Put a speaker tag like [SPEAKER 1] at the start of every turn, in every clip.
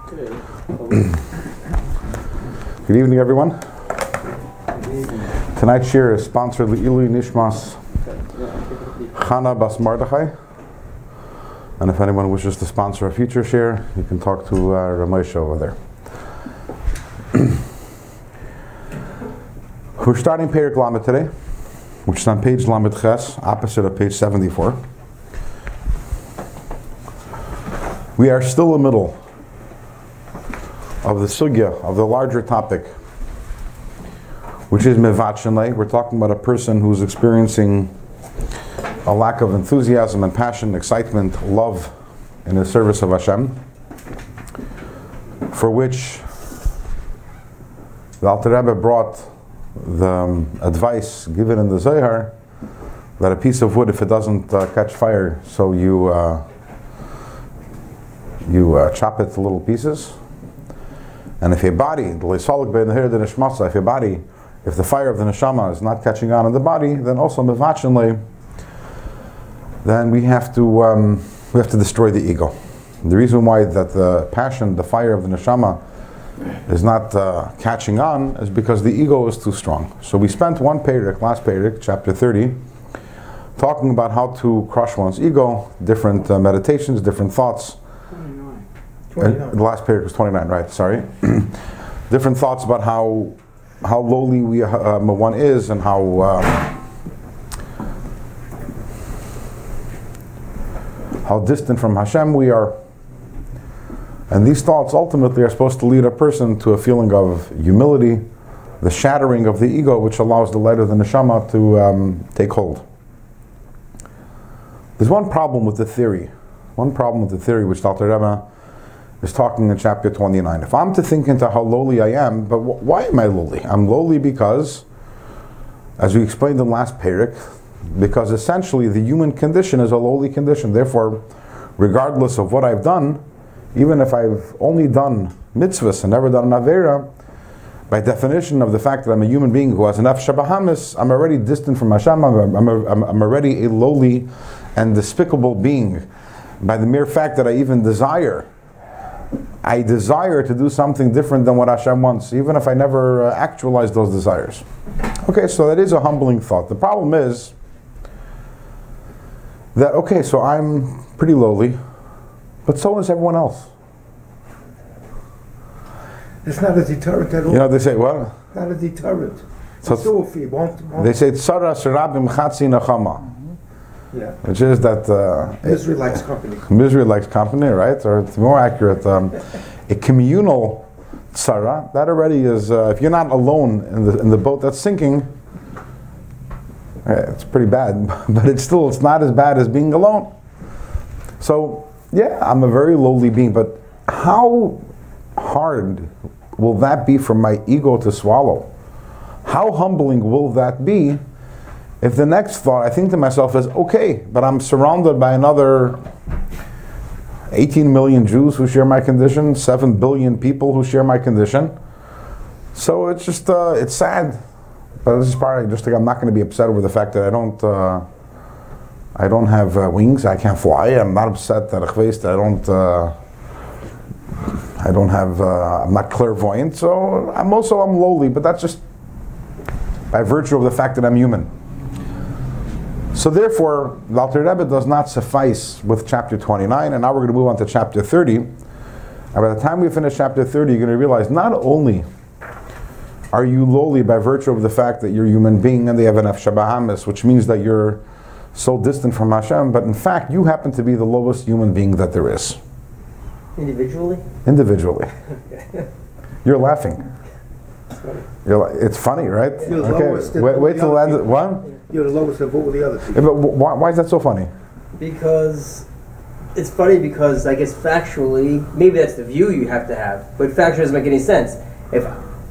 [SPEAKER 1] Good evening, everyone. Tonight's share is sponsored Leilui Nishmas Chana bas Mordchai. And if anyone wishes to sponsor a future share, you can talk to Ramesh over there. We're starting Perek Lamed today, which is on page Lamed Ches, opposite of page 74. We are still in the middle of the sugya, of the larger topic, which is mevat shenei. We're talking about a person who's experiencing a lack of enthusiasm and passion, excitement, love in the service of Hashem, for which the Alter Rebbe brought the advice given in the Zohar that a piece of wood, if it doesn't catch fire, so you chop it to little pieces. And if your body, if the fire of the neshama is not catching on in the body, then also mevachenle, then we have to destroy the ego. The reason why that the passion, the fire of the neshama is not catching on is because the ego is too strong. So we spent one perek, last perek, chapter 30, talking about how to crush one's ego, different meditations, different thoughts. 29. The last perek was 29, right? Sorry. Different thoughts about how lowly one is and how distant from Hashem we are. And these thoughts ultimately are supposed to lead a person to a feeling of humility, the shattering of the ego, which allows the light of the neshama to take hold. There's one problem with the theory. Which Alter Rebbe is talking in chapter 29. If I'm to think into how lowly I am, but why am I lowly? I'm lowly because, as we explained in last perek, because essentially the human condition is a lowly condition. Therefore, regardless of what I've done, even if I've only done mitzvahs and never done an avera, by definition of the fact that I'm a human being who has enough shabahamis, I'm already distant from Hashem, I'm already a lowly and despicable being. By the mere fact that I even desire to do something different than what Hashem wants, even if I never actualize those desires. Okay, so that is a humbling thought. The problem is that, okay, so I'm pretty lowly, but so is everyone else.
[SPEAKER 2] It's not a deterrent at all.
[SPEAKER 1] You know, they say, what?
[SPEAKER 2] Not a deterrent.
[SPEAKER 1] So
[SPEAKER 2] if you want.
[SPEAKER 1] They say, tzara serabim chatzi nachama.
[SPEAKER 2] Yeah.
[SPEAKER 1] Which is that
[SPEAKER 2] misery likes company.
[SPEAKER 1] Misery likes company, right? Or it's more accurate, a communal tzara. That already is. If you're not alone in the boat that's sinking, it's pretty bad. But it's not as bad as being alone. So yeah, I'm a very lowly being. But how hard will that be for my ego to swallow? How humbling will that be? If the next thought I think to myself is, okay, but I'm surrounded by another 18 million Jews who share my condition, 7 billion people who share my condition. So it's just, it's sad. But this is part of just like I'm not going to be upset over the fact that I don't have wings, I can't fly. I'm not upset that I'm not clairvoyant. So I'm lowly, but that's just by virtue of the fact that I'm human. So therefore, the Alter Rebbe does not suffice with chapter 29, and now we're going to move on to chapter 30. And by the time we finish chapter 30, you're going to realize not only are you lowly by virtue of the fact that you're a human being and they have enough shabahamis, which means that you're so distant from Hashem, but in fact, you happen to be the lowest human being that there is.
[SPEAKER 3] Individually?
[SPEAKER 1] Individually. You're laughing. It's funny, right?
[SPEAKER 2] You're the lowest.
[SPEAKER 1] Wait till the end. What?
[SPEAKER 2] You're the lowest of all the other people.
[SPEAKER 1] Yeah, but why is that so funny?
[SPEAKER 3] Because it's funny because I guess factually, maybe that's the view you have to have, but factually doesn't make any sense. If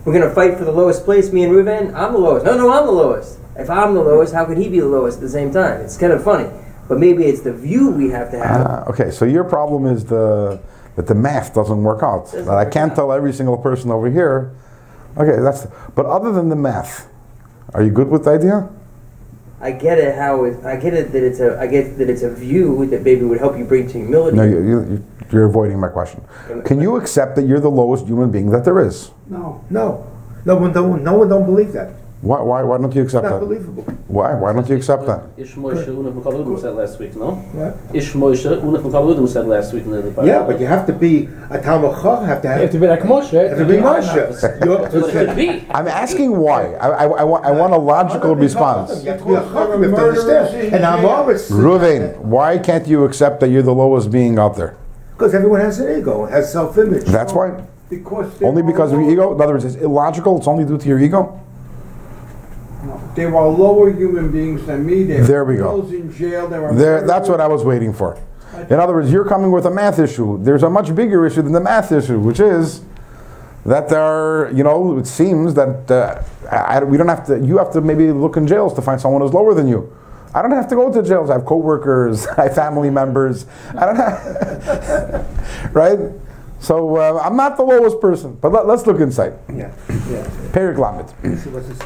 [SPEAKER 3] we're going to fight for the lowest place, me and Reuven, I'm the lowest. No, I'm the lowest. If I'm the lowest, how could he be the lowest at the same time? It's kind of funny. But maybe it's the view we have to have.
[SPEAKER 1] Okay, so your problem is that the math doesn't work out. That I can't tell every single person over here. Okay, but other than the math, are you good with the idea?
[SPEAKER 3] I get it. I get that it's a view that maybe would help you bring to humility.
[SPEAKER 1] No, You're avoiding my question. Can you accept that you're the lowest human being that there is?
[SPEAKER 2] No. No one don't believe that.
[SPEAKER 1] Why don't you accept
[SPEAKER 2] It's not
[SPEAKER 1] that?
[SPEAKER 2] believable.
[SPEAKER 1] Why don't you accept that?
[SPEAKER 4] Ish Moshe Unaf Makaludim said last week, no?
[SPEAKER 2] What?
[SPEAKER 4] Ish Moshe Unaf Makaludim said last week in the Bible.
[SPEAKER 2] Yeah, but you have to be a Talmud Chacham.
[SPEAKER 5] You have to be like Moshe.
[SPEAKER 2] You have to be Moshe.
[SPEAKER 4] That's what it could be.
[SPEAKER 1] I'm asking why. I want a logical response.
[SPEAKER 2] You have to be a Chacham. You have to understand. And Amoritz.
[SPEAKER 1] Ruvain, why can't you accept that you're the lowest being out there?
[SPEAKER 2] Because everyone has an ego, has self-image.
[SPEAKER 1] That's why.
[SPEAKER 6] Only
[SPEAKER 1] Because of your ego? In other words, it's illogical. It's only due to your ego?
[SPEAKER 6] They were lower human beings than me. They
[SPEAKER 1] There we
[SPEAKER 6] were
[SPEAKER 1] go.
[SPEAKER 6] criminals in jail. They were
[SPEAKER 1] That's what I was waiting for. In other words, you're coming with a math issue. There's a much bigger issue than the math issue, which is that there are, it seems that we don't have to, you have to maybe look in jails to find someone who's lower than you. I don't have to go to jails. I have co-workers, I have family members. I don't have, right? So I'm not the lowest person, but let's look inside.
[SPEAKER 2] Yeah.
[SPEAKER 1] Perik Lamed.
[SPEAKER 2] See what's this?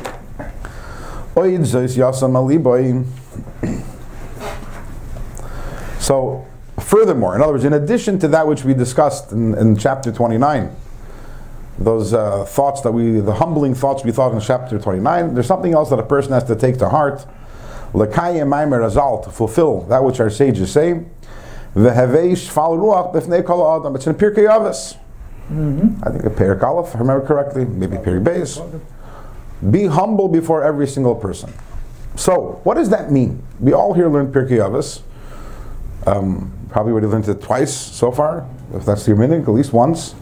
[SPEAKER 1] So, furthermore, in other words, in addition to that which we discussed in chapter 29, those thoughts the humbling thoughts we thought in chapter 29, there's something else that a person has to take to heart. L'kayem maimer azal, to fulfill that which our sages say. V'havei shfal ruach b'fnei kol adam. It's in Pirkei Avos. I think a Perik Aleph, if I remember correctly, maybe Perik Beis. Be humble before every single person. So, what does that mean? We all here learned Pirkei Avos. Probably already learned it twice so far, if that's your meaning, at least once.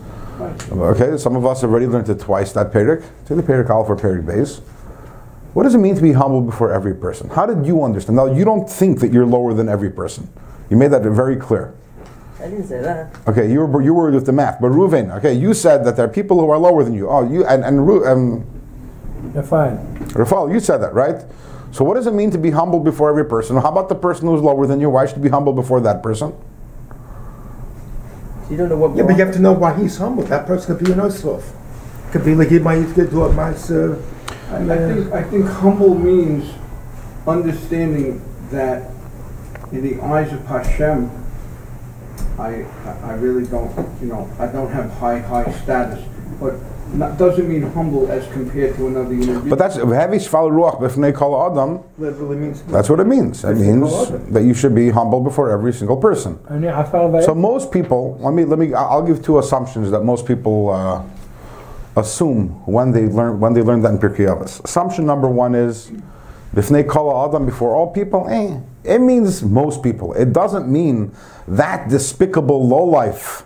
[SPEAKER 1] Okay, some of us have already learned it twice, that Perik. Take the Perik Aleph or Perik Beis. What does it mean to be humble before every person? How did you understand? Now, you don't think that you're lower than every person. You made that very clear.
[SPEAKER 3] I didn't say that.
[SPEAKER 1] Okay, you were with the math. But Reuven, okay, you said that there are people who are lower than you. Oh, you
[SPEAKER 5] You're fine.
[SPEAKER 1] Rafal, you said that, right? So what does it mean to be humble before every person? How about the person who's lower than you? Why should you be humble before that person?
[SPEAKER 3] You don't know what.
[SPEAKER 2] Yeah, but you have to know why he's humble. That person could be an Oslof. Could be like he might do a nice.
[SPEAKER 6] I think humble means understanding that in the eyes of Hashem, I really don't, I don't have high status, but doesn't mean humble as compared to another human being.
[SPEAKER 1] But that's heavy shval ruach b'fnei kol adam.
[SPEAKER 2] Literally means.
[SPEAKER 1] That's what it means. It means that you should be humble before every single person. So most people, I'll give two assumptions that most people assume when they learn that in Pirkei Avos. Assumption number one is b'fnei kol adam, before all people. It means most people. It doesn't mean that despicable lowlife,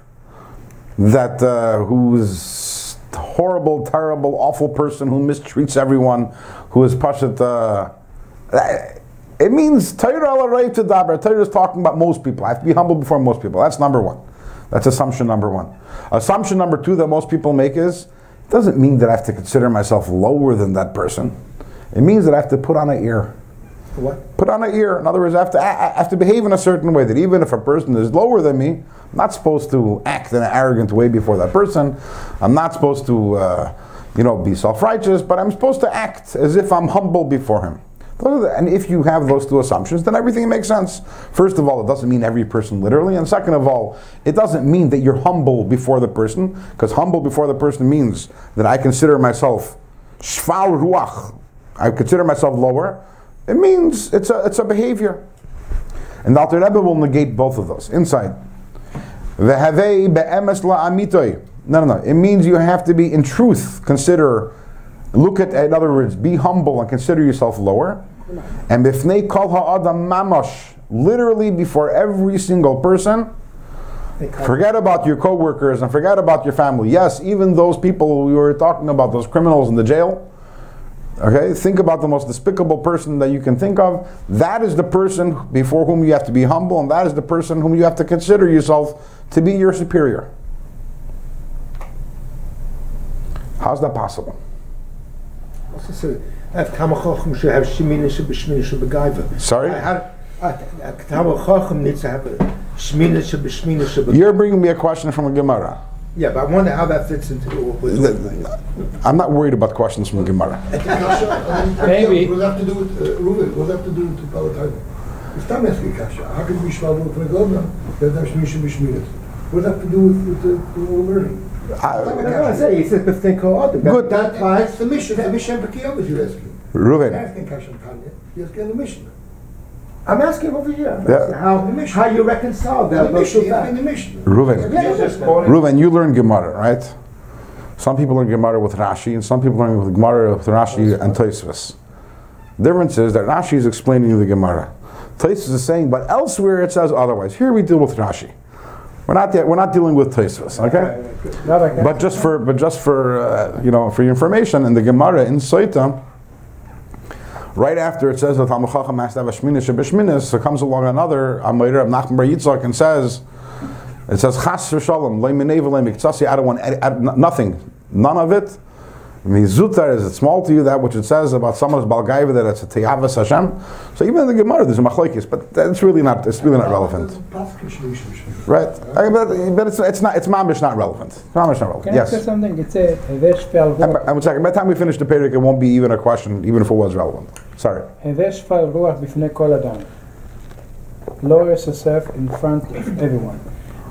[SPEAKER 1] that who's horrible, terrible, awful person who mistreats everyone, who is pashat. It means Torah ala rei to daber. Torah is talking about most people. I have to be humble before most people. That's number one. That's assumption number one. Assumption number two that most people make is, it doesn't mean that I have to consider myself lower than that person. It means that I have to put on an ear.
[SPEAKER 2] What?
[SPEAKER 1] Put on an ear. In other words, I have to behave in a certain way, that even if a person is lower than me, I'm not supposed to act in an arrogant way before that person. I'm not supposed to, be self-righteous, but I'm supposed to act as if I'm humble before him. And if you have those two assumptions, then everything makes sense. First of all, it doesn't mean every person literally, and second of all, it doesn't mean that you're humble before the person, because humble before the person means that I consider myself shval ruach. I consider myself lower. It means it's a behavior. And the Alter Rebbe will negate both of those. Inside. V'havei be'emes la'amitoy. No. It means you have to be, in truth, in other words, be humble and consider yourself lower. And b'fnei kol ha'adam mamash, literally before every single person. Forget about your co-workers and forget about your family. Yes, even those people we were talking about, those criminals in the jail. Okay, think about the most despicable person that you can think of. That is the person before whom you have to be humble, and that is the person whom you have to consider yourself to be your superior. How's that possible? Sorry?
[SPEAKER 2] Needs to have a shmina.
[SPEAKER 1] You're bringing me a question from a Gemara.
[SPEAKER 2] Yeah, but I wonder how that fits into.
[SPEAKER 1] I'm not worried about questions from the Gemara.
[SPEAKER 5] Maybe.
[SPEAKER 7] What does that have to do with Reuven? What does that have to do with the Palatine? It's not asking Kasha. How can we shval for a governor? That there's Misha Bishminit. What does that have to do with the learning?
[SPEAKER 2] I say, he said, "B'fnei kol adam."
[SPEAKER 1] Good.
[SPEAKER 2] That applies.
[SPEAKER 7] It's the mission. The mission Pekiyavas you're asking.
[SPEAKER 1] Reuven.
[SPEAKER 7] You're asking Kashan Tanya. You're asking the mission.
[SPEAKER 2] I'm asking over here.
[SPEAKER 1] Yeah.
[SPEAKER 2] How you reconcile that?
[SPEAKER 7] The mission. You're asking the mission.
[SPEAKER 1] Reuven, you learn Gemara, right? Some people learn Gemara with Rashi, and some people learn with Gemara with Rashi and Tosfos. The difference is that Rashi is explaining the Gemara. Tosfos is saying, but elsewhere it says otherwise. Here we deal with Rashi. We're not dealing with Tosfos, okay? But just for for your information, in the Gemara in Soita, right after it says that Talmid Chacham has to have a shminis shebeshminis, so comes along another Amayra of Nachman Bar Yitzchak and says, it says Chas v'Shalom lo minei v'lo miktsasi. I don't want nothing, none of it. I mean, Zutar is it small to you that which it says about someone's balgaiva that it's a teyavas Hashem. So even in the Gemara there's a machlokes, but that's really not. It's really not relevant, right? But it's not. It's mamish not relevant. Mamish not relevant.
[SPEAKER 5] Can
[SPEAKER 1] Yes.
[SPEAKER 5] I say something? It's a hevesh fal ruach.
[SPEAKER 1] I'm checking. By the time we finish the period, it won't be even a question, even if it was relevant. Sorry.
[SPEAKER 5] Hevesh fal ruach b'fnei kol adam. Lowers yourself in front of everyone.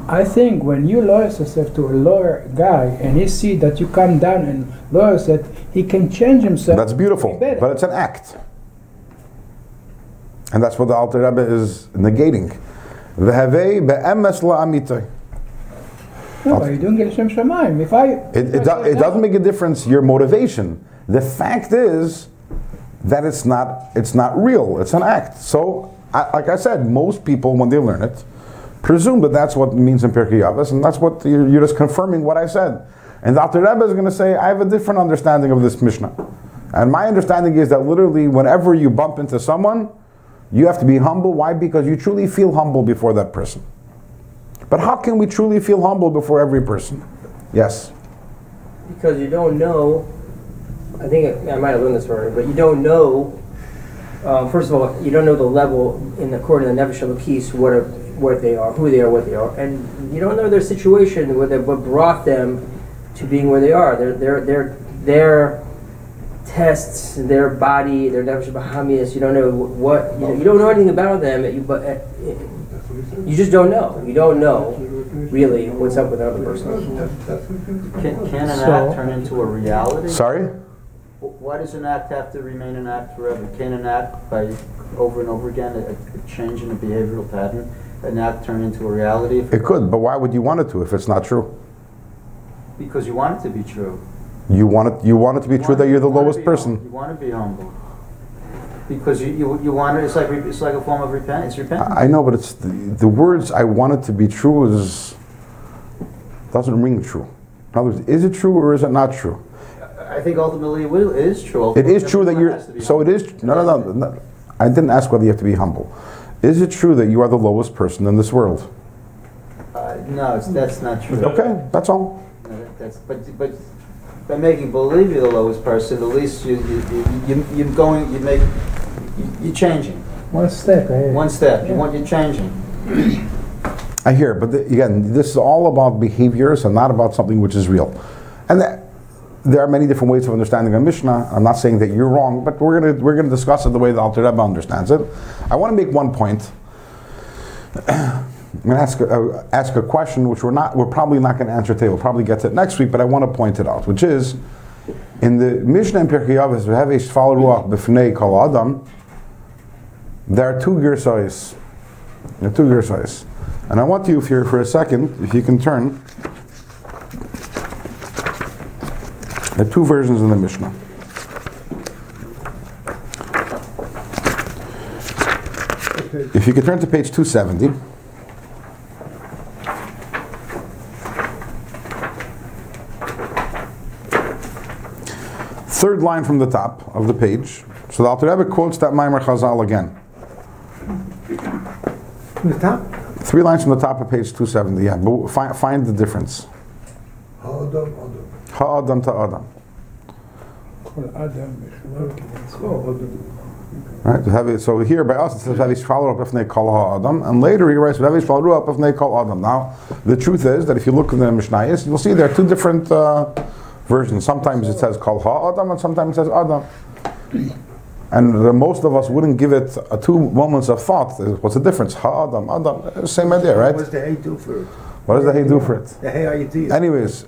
[SPEAKER 5] I think when you lower yourself to a lower guy and he see that you come down and lower yourself, he can change himself.
[SPEAKER 1] That's beautiful, but it's an act, and that's what the Alter Rebbe is negating. V'havei be'emes la'amitay.
[SPEAKER 5] No, you're doing it Shem Shamayim.
[SPEAKER 1] It doesn't make a difference your motivation. The fact is that it's not real. It's an act. So, like I said, most people when they learn it presume that that's what it means in Pirkei Avos, and that's what you're just confirming what I said. And the Alter Rebbe is going to say, I have a different understanding of this Mishnah. And my understanding is that literally whenever you bump into someone, you have to be humble. Why? Because you truly feel humble before that person. But how can we truly feel humble before every person? Yes?
[SPEAKER 3] Because you don't know, I think I might have learned this already, but you don't know, first of all, you don't know the level according to the Nefesh Elokis, what they are, who they are, what they are, and you don't know their situation, what brought them to being where they are. Their tests, their body, their Nefesh Bahamias. You don't know what you don't know anything about them, but you just don't know. You don't know really what's up with another person.
[SPEAKER 8] Can an act turn into a reality?
[SPEAKER 1] Sorry?
[SPEAKER 8] Why does an act have to remain an act forever? Can an act, by over and over again, a change in a behavioral pattern, an act turn into a reality?
[SPEAKER 1] It could, but why would you want it to if it's not true?
[SPEAKER 8] Because you want it to be true.
[SPEAKER 1] You want it to be true that you're the lowest person.
[SPEAKER 8] You want to be humble. Because you want it. It's like a form of repentance. Repentance.
[SPEAKER 1] I know, but it's the words "I want it to be true" doesn't ring true. In other words, is it true or is it not true?
[SPEAKER 8] I think ultimately it is true.
[SPEAKER 1] Ultimately, it is true that you're. So it is. No. I didn't ask whether you have to be humble. Is it true that you are the lowest person in this world?
[SPEAKER 8] No, that's not true.
[SPEAKER 1] Okay, that's all.
[SPEAKER 8] No, but by making believe you're the lowest person, at least you're changing.
[SPEAKER 5] One step.
[SPEAKER 8] One step. Yeah. You're changing.
[SPEAKER 1] I hear, but again, this is all about behaviors and not about something which is real. And there are many different ways of understanding a Mishnah. I'm not saying that you're wrong, but we're gonna discuss it the way the Alter Rebbe understands it. I want to make one point. I'm going to ask a question which we're probably not going to answer today. We'll probably get to it next week, but I want to point it out, which is in the Mishnah in Pirkei Avos, we have a shval ruach b'fnei kol adam. There are two girsais. And I want you, if you're for a second, if you can turn. There are two versions in the Mishnah. If you could turn to page 270. Third line from the top of the page. So the Alter Rebbe quotes that Maimer Chazal again.
[SPEAKER 2] From the top?
[SPEAKER 1] 3 lines from the top of page 270, yeah. But find the difference. Ha'adam ta'adam. Right, so here by us it says Havish follow up if call ha'adam, and later he writes Havish follow up if call adam. Now the truth is that if you look in the Mishnayos, you'll see there are two different versions. Sometimes it says kol ha'adam and sometimes it says adam. And most of us wouldn't give it 2 moments of thought. What's the difference? Ha'adam, adam, same idea, right?
[SPEAKER 2] What does the A do for it?
[SPEAKER 1] What does the hay do for it?
[SPEAKER 2] The hey, are you deep?
[SPEAKER 1] Anyways,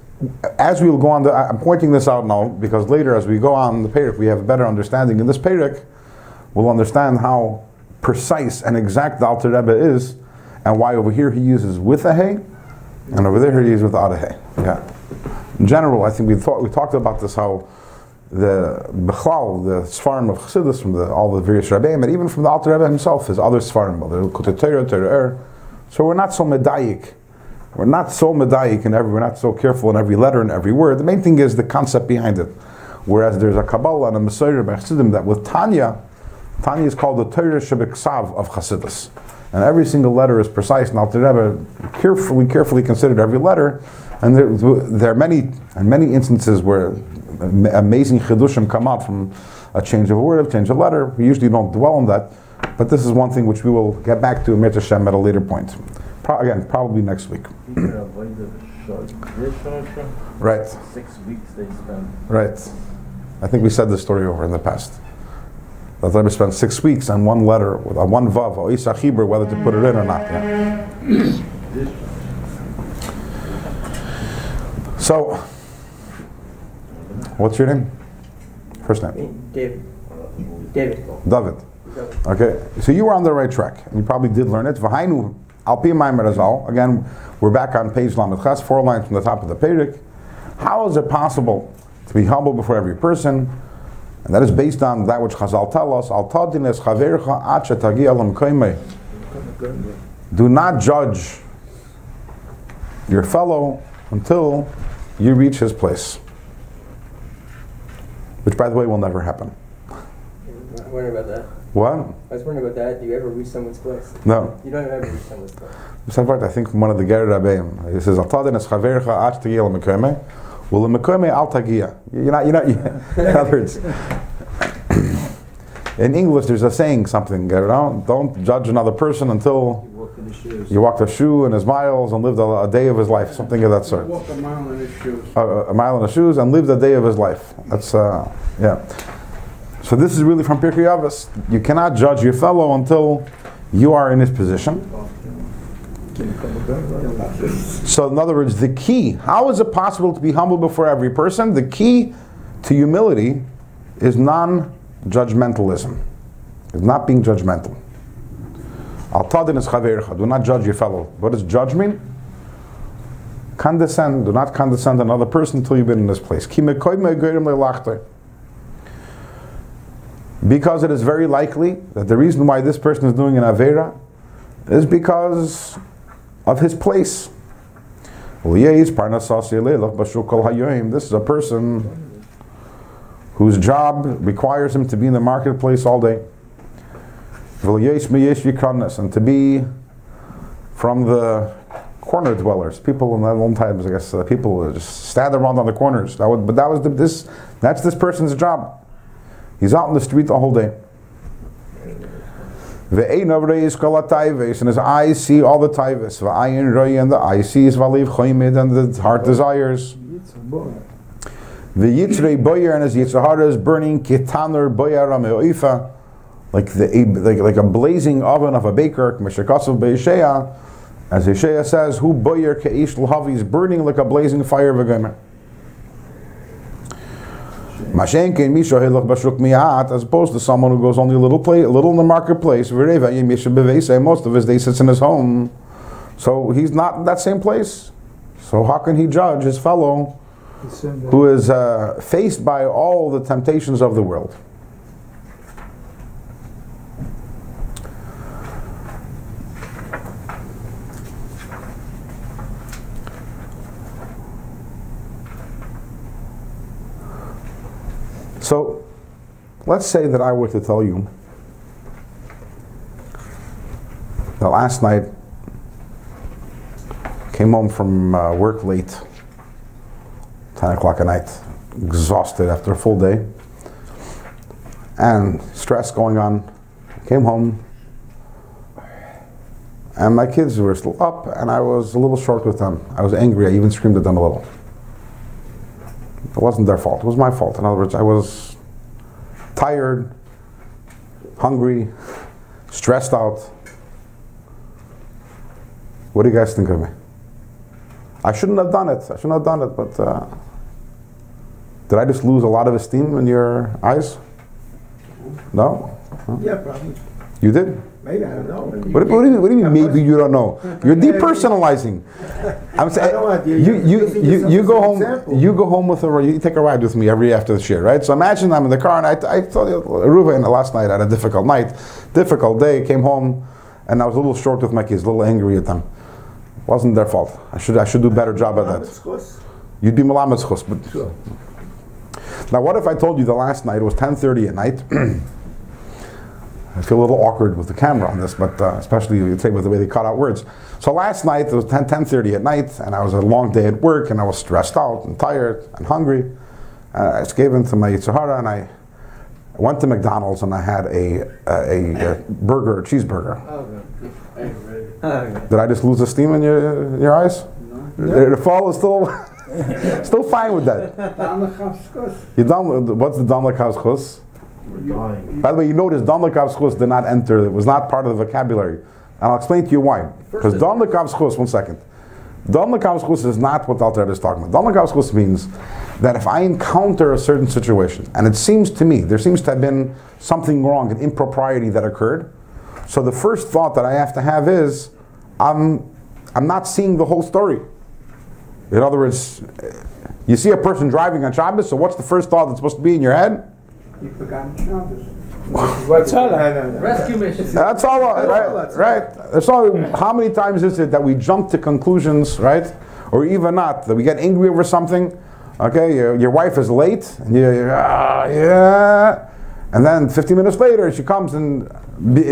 [SPEAKER 1] as we'll go on, I'm pointing this out now because later, as we go on the Perek, we have a better understanding. In this Perek, we'll understand how precise and exact the Alter Rebbe is, and why over here he uses with a hay, and over there he uses without a hay. Yeah. In general, I think we talked about this, how the Bechlal, the Sfarim of Chassidus, from all the various Rabbeim, and even from the Alter Rebbe himself, his other Sfarim, the Kutei Torah. So we're not so medayik. We're not so medayik we're not so careful in every letter and every word. The main thing is the concept behind it. Whereas there's a Kabbalah and a Messiah by Chassidim that with Tanya is called the Torah Shebeksav of Chassidus. And every single letter is precise, and Alter Rebbe carefully considered every letter. And there are many instances where amazing chidushim come out from a change of a word, a change of letter. We usually don't dwell on that, but this is one thing which we will get back to Mir Hashem at a later point. Again, probably next week. Right.
[SPEAKER 9] 6 weeks they spent.
[SPEAKER 1] Right. I think we said this story over in the past. That Rebbe spent 6 weeks on one letter with a one vav, or isa chibur, whether to put it in or not. Yeah. So, what's your name? First name?
[SPEAKER 3] David.
[SPEAKER 1] David. Okay, so you were on the right track, and you probably did learn it. V'hainu al pi ma'amer Hazal. Again, we're back on page Lamed Ches, 4 lines from the top of the Perek. How is it possible to be humble before every person? And that is based on that which Chazal tell us. Al tadines chavercha ad shetagi alam koimei. Do not judge your fellow until you reach his place. Which, by the way, will never happen.
[SPEAKER 3] I'm wondering about that.
[SPEAKER 1] What?
[SPEAKER 3] I was wondering about that. Do you ever reach someone's place?
[SPEAKER 1] No.
[SPEAKER 3] You don't ever reach someone's place.
[SPEAKER 1] I think from one of the Ger Rabbeim. He says, "Al tadines chavercha ad shetagi alam koimei." Well, the mekoimei al tagia. In other words, in English, there's a saying something. Don't judge another person until you walk the shoe in his miles and lived a day of his life, something of that sort.
[SPEAKER 6] Walk a mile in his shoes.
[SPEAKER 1] A mile in his shoes and live the day of his life. That's yeah. So this is really from Pirkei Avos. You cannot judge your fellow until you are in his position. So in other words, the key, how is it possible to be humble before every person? The key to humility is non-judgmentalism. It's not being judgmental. Do not judge your fellow. What does judge mean? Condescend. Do not condescend another person until you've been in this place. Because it is very likely that the reason why this person is doing an Aveira is because of his place. This is a person whose job requires him to be in the marketplace all day. And to be from the corner dwellers. People in that old times, I guess, people just stand around on the corners. That's this person's job. He's out in the street the whole day. And his eyes see all the taivas. And the eye sees valiv choymid, and the heart desires. The yitzrei boyer, and his yitzhahara is burning kitaner boyer ameoifa, like a blazing oven of a baker. As Yeshaya says, "Hu boyer keish l'havi," is burning like a blazing fire of a gomer. As opposed to someone who goes only a little in the marketplace, most of his day sits in his home, so he's not in that same place. So how can he judge his fellow who is faced by all the temptations of the world? So, let's say that I were to tell you that last night came home from work late, 10 o'clock at night, exhausted after a full day, and stress going on. Came home, and my kids were still up, and I was a little short with them. I was angry. I even screamed at them a little. It wasn't their fault. It was my fault. In other words, I was tired, hungry, stressed out. What do you guys think of me? I shouldn't have done it. But did I just lose a lot of esteem in your eyes? No? Huh?
[SPEAKER 2] Yeah, probably.
[SPEAKER 1] You did?
[SPEAKER 2] Maybe, I don't know.
[SPEAKER 1] What do you mean maybe you don't know? You're depersonalizing. I'm saying,
[SPEAKER 2] I don't want
[SPEAKER 1] you go home. You go home with you take a ride with me every after the shir, right? So imagine I'm in the car and I told you, Ruven, last night I had a difficult day, came home and I was a little short with my kids, a little angry at them. Wasn't their fault. I should do a better job at that. You'd be Melamed Schus, but
[SPEAKER 2] sure.
[SPEAKER 1] Now what if I told you the last night, it was 10:30 at night. I feel a little awkward with the camera on this, but especially you'd say with the way they cut out words. So last night, it was 10:30 at night, and I was a long day at work, and I was stressed out and tired and hungry. I just gave in to my Yitzhahara, and I went to McDonald's, and I had a burger, a cheeseburger. Did I just lose esteem in your eyes? No. The fall is still fine with that. You done? What's the Dam L'Kav Schus? By the way, you notice Dam L'Kav Schus did not enter, it was not part of the vocabulary. And I'll explain to you why. Because Dam L'Kav Schus, one second. Dam L'Kav Schus is not what Alter Rebbe is talking about. Dam L'Kav Schus means that if I encounter a certain situation, and it seems to me, there seems to have been something wrong, an impropriety that occurred, so the first thought that I have to have is, I'm not seeing the whole story. In other words, you see a person driving on Shabbos, so what's the first thought that's supposed to be in your head?
[SPEAKER 6] You forgot Shabbos.
[SPEAKER 5] What's all
[SPEAKER 3] Rescue mission.
[SPEAKER 1] That's all, right. That's all. How many times is it that we jump to conclusions, right? Or even not, that we get angry over something, okay, your wife is late, and yeah, and then 15 minutes later she comes and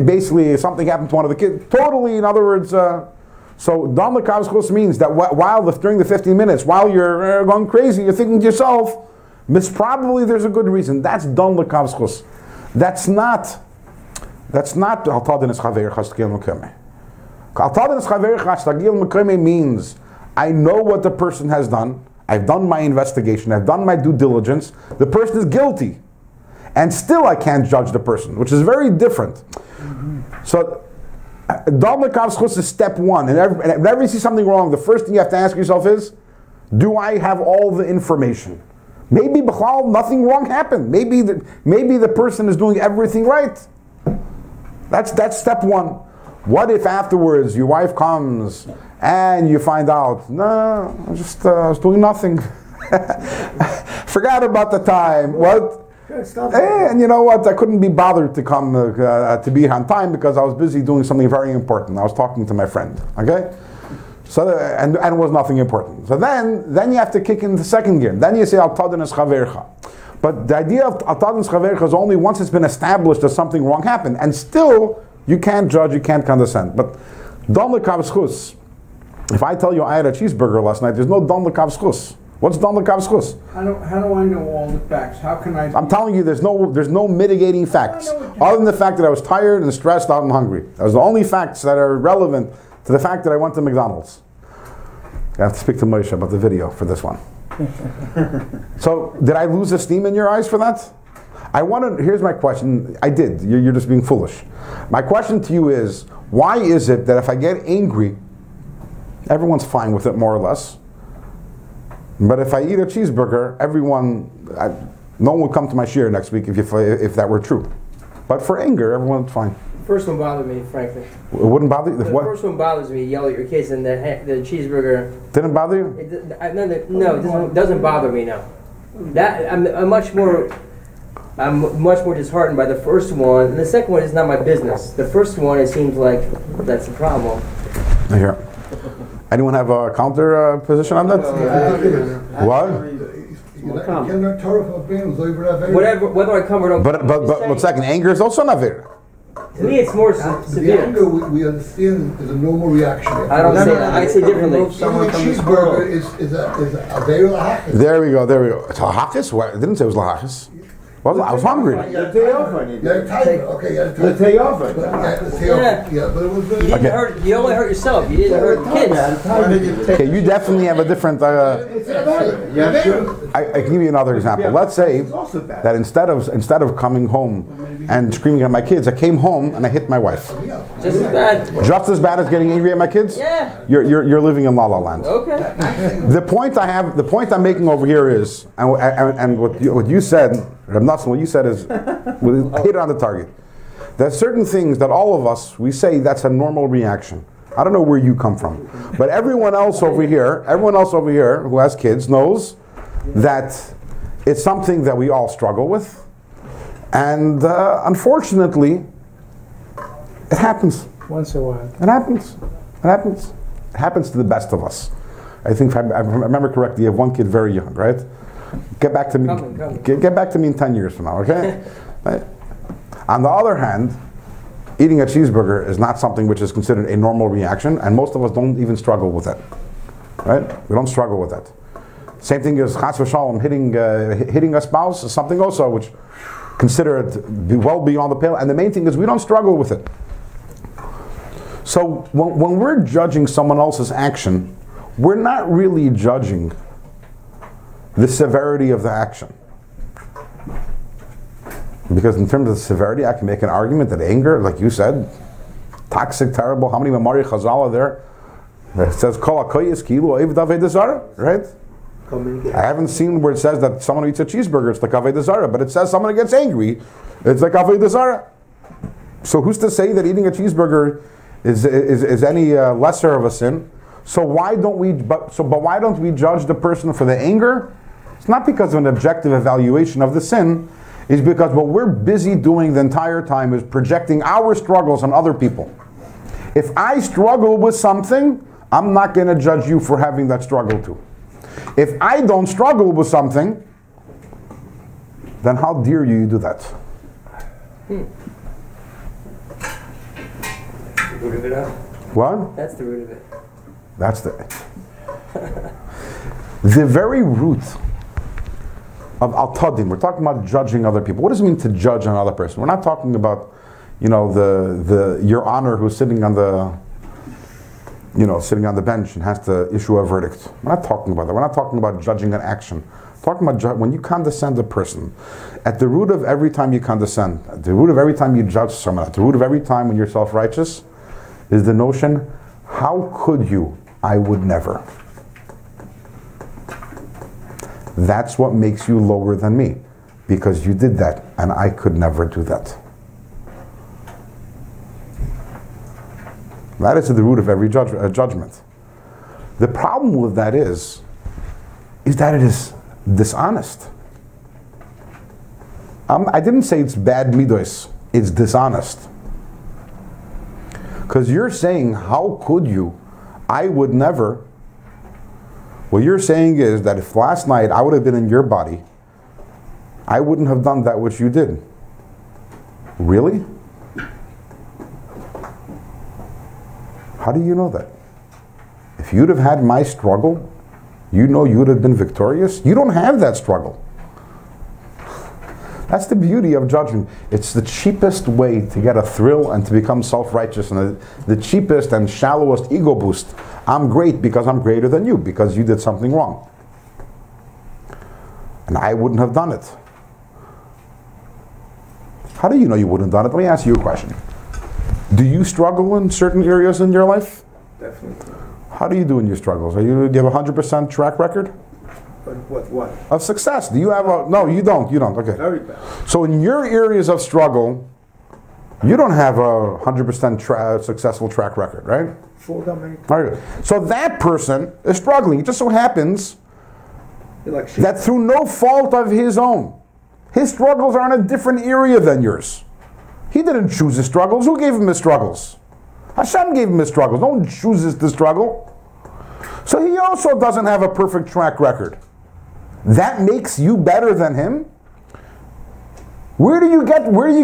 [SPEAKER 1] basically something happened to one of the kids. Totally, in other words, so Dam L'Kav Schus means that during the 15 minutes, while you're going crazy, you're thinking to yourself, probably there's a good reason. That's Dam L'Kav Schus. That's not Al-Tadin Chaver Chastagil Mekame. Al-Tadin Chaver Chastagil Mekame means I know what the person has done. I've done my investigation. I've done my due diligence. The person is guilty, and still I can't judge the person, which is very different. Mm-hmm. So Dam L'Kav Schus is step one. And whenever you see something wrong, the first thing you have to ask yourself is, do I have all the information? Maybe b'chlal nothing wrong happened. Maybe the person is doing everything right. That's step one. What if afterwards your wife comes and you find out, no, I was doing nothing. Forgot about the time. What? And you know what? I couldn't be bothered to come to be here on time because I was busy doing something very important. I was talking to my friend. Okay. So and it was nothing important. So then you have to kick in the second gear. Then you say Al-Tadin es Chavercha. But the idea of Al-Tadin es Chavercha is only once it's been established that something wrong happened. And still, you can't judge, you can't condescend. But Dam L'Kav Schus, if I tell you I had a cheeseburger last night, there's no Dam L'Kav Schus. What's Dam L'Kav Schus?
[SPEAKER 6] How do I know all the facts? How can I?
[SPEAKER 1] I'm telling you, there's no mitigating facts. Other than the fact that I was tired and stressed out and hungry. Those are the only facts that are relevant to the fact that I went to McDonald's. I have to speak to Moshe about the video for this one. So, did I lose esteem in your eyes for that? Here's my question. I did. You're just being foolish. My question to you is, why is it that if I get angry, everyone's fine with it more or less, but if I eat a cheeseburger, no one would come to my shiur next week if that were true. But for anger, everyone's fine.
[SPEAKER 3] The first one bothered me, frankly.
[SPEAKER 1] It wouldn't bother you?
[SPEAKER 3] The first one bothers me. You yell at your kids, and the cheeseburger
[SPEAKER 1] didn't bother you?
[SPEAKER 3] It doesn't bother me now. That I'm much more disheartened by the first one, and the second one is not my business. The first one, it seems like that's the problem.
[SPEAKER 1] Here. Anyone have a counter position on that? What?
[SPEAKER 3] Whether I come or don't.
[SPEAKER 1] But 1 second, anger is also an avir.
[SPEAKER 3] To me, it's more severe.
[SPEAKER 7] The anger we understand is a normal reaction.
[SPEAKER 3] I don't say that. I say differently.
[SPEAKER 7] Even a cheeseburger is a avir lahachis.
[SPEAKER 1] There we go. It's lahachis? What? I didn't say it was lahachis. Well, I was hungry.
[SPEAKER 2] You had a day off on you.
[SPEAKER 7] You had a tiger, okay, you had a
[SPEAKER 2] You had a day off on you.
[SPEAKER 7] Yeah, but it was
[SPEAKER 3] You didn't hurt. You only hurt yourself. You didn't hurt the kids.
[SPEAKER 1] Okay, you definitely have a different.
[SPEAKER 2] Yeah, sure.
[SPEAKER 1] I can give you another example. Let's say that instead of coming home and screaming at my kids, I came home and I hit my wife.
[SPEAKER 3] Just as bad.
[SPEAKER 1] Just as bad as getting angry at my kids?
[SPEAKER 3] Yeah.
[SPEAKER 1] You're living in La La Land.
[SPEAKER 3] Okay.
[SPEAKER 1] The point I'm making over here is, and what you said, Rabbi Naftali, what you said is, hit it on the target. There's certain things that all of us, we say that's a normal reaction. I don't know where you come from, but everyone else over here who has kids knows that it's something that we all struggle with, and unfortunately, it happens.
[SPEAKER 5] Once in a while.
[SPEAKER 1] It happens. It happens. It happens to the best of us. I think, if I remember correctly, you have one kid very young, right? Get back to me. Get back to me in 10 years from now, okay? Right? On the other hand, eating a cheeseburger is not something which is considered a normal reaction, and most of us don't even struggle with that, right? We don't struggle with that. Same thing as Chas v'Shalom, hitting a spouse is something also which considered well beyond the pale, and the main thing is we don't struggle with it. So when we're judging someone else's action, we're not really judging the severity of the action. Because in terms of severity, I can make an argument that anger, like you said, toxic, terrible. How many Mamari Chazal are there? It says, Kol HaKoyes Kilu Oiv Avodah Zarah, right? I haven't seen where it says that someone who eats a cheeseburger, it's like Avodah Zarah, but it says someone who gets angry, it's like Avodah Zarah. So who's to say that eating a cheeseburger is any lesser of a sin? So why don't we judge the person for the anger? It's not because of an objective evaluation of the sin. It's because what we're busy doing the entire time is projecting our struggles on other people. If I struggle with something, I'm not going to judge you for having that struggle too. If I don't struggle with something, then how dare you do that?
[SPEAKER 3] The root of it all.
[SPEAKER 1] What?
[SPEAKER 3] That's the root of it.
[SPEAKER 1] That's the very root of al-tadim. We're talking about judging other people. What does it mean to judge another person? We're not talking about, your honor who's sitting on the bench and has to issue a verdict. We're not talking about that. We're not talking about judging an action. We're talking about when you condescend a person. At the root of every time you condescend, at the root of every time you judge someone, at the root of every time when you're self-righteous, is the notion, how could you? I would never. That's what makes you lower than me, because you did that and I could never do that. That is at the root of every judgment. The problem with that is that it is dishonest. I didn't say it's bad midos, it's dishonest. Because you're saying, how could you? I would never. What you're saying is that if last night I would have been in your body, I wouldn't have done that which you did. Really? How do you know that? If you'd have had my struggle, you know you'd have been victorious. You don't have that struggle. That's the beauty of judging. It's the cheapest way to get a thrill and to become self-righteous, and the cheapest and shallowest ego boost. I'm great because I'm greater than you, because you did something wrong. And I wouldn't have done it. How do you know you wouldn't have done it? Let me ask you a question. Do you struggle in certain areas in your life?
[SPEAKER 2] Definitely.
[SPEAKER 1] How do you do in your struggles? Do you have a 100% track record?
[SPEAKER 2] But what?
[SPEAKER 1] Of success. Do you have a... No, you don't. You don't. Okay.
[SPEAKER 2] Very bad.
[SPEAKER 1] So in your areas of struggle, you don't have a 100% successful track record, right?
[SPEAKER 2] Fall down many.
[SPEAKER 1] All right. So that person is struggling. It just so happens that through no fault of his own, his struggles are in a different area than yours. He didn't choose his struggles. Who gave him his struggles? Hashem gave him his struggles. No one chooses to struggle. So he also doesn't have a perfect track record. That makes you better than him? Where do you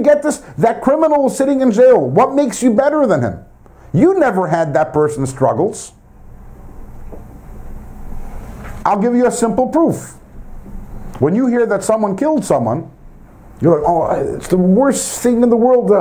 [SPEAKER 1] get this? That criminal sitting in jail, what makes you better than him? You never had that person's struggles. I'll give you a simple proof. When you hear that someone killed someone, You're like, oh, it's the worst thing in the world.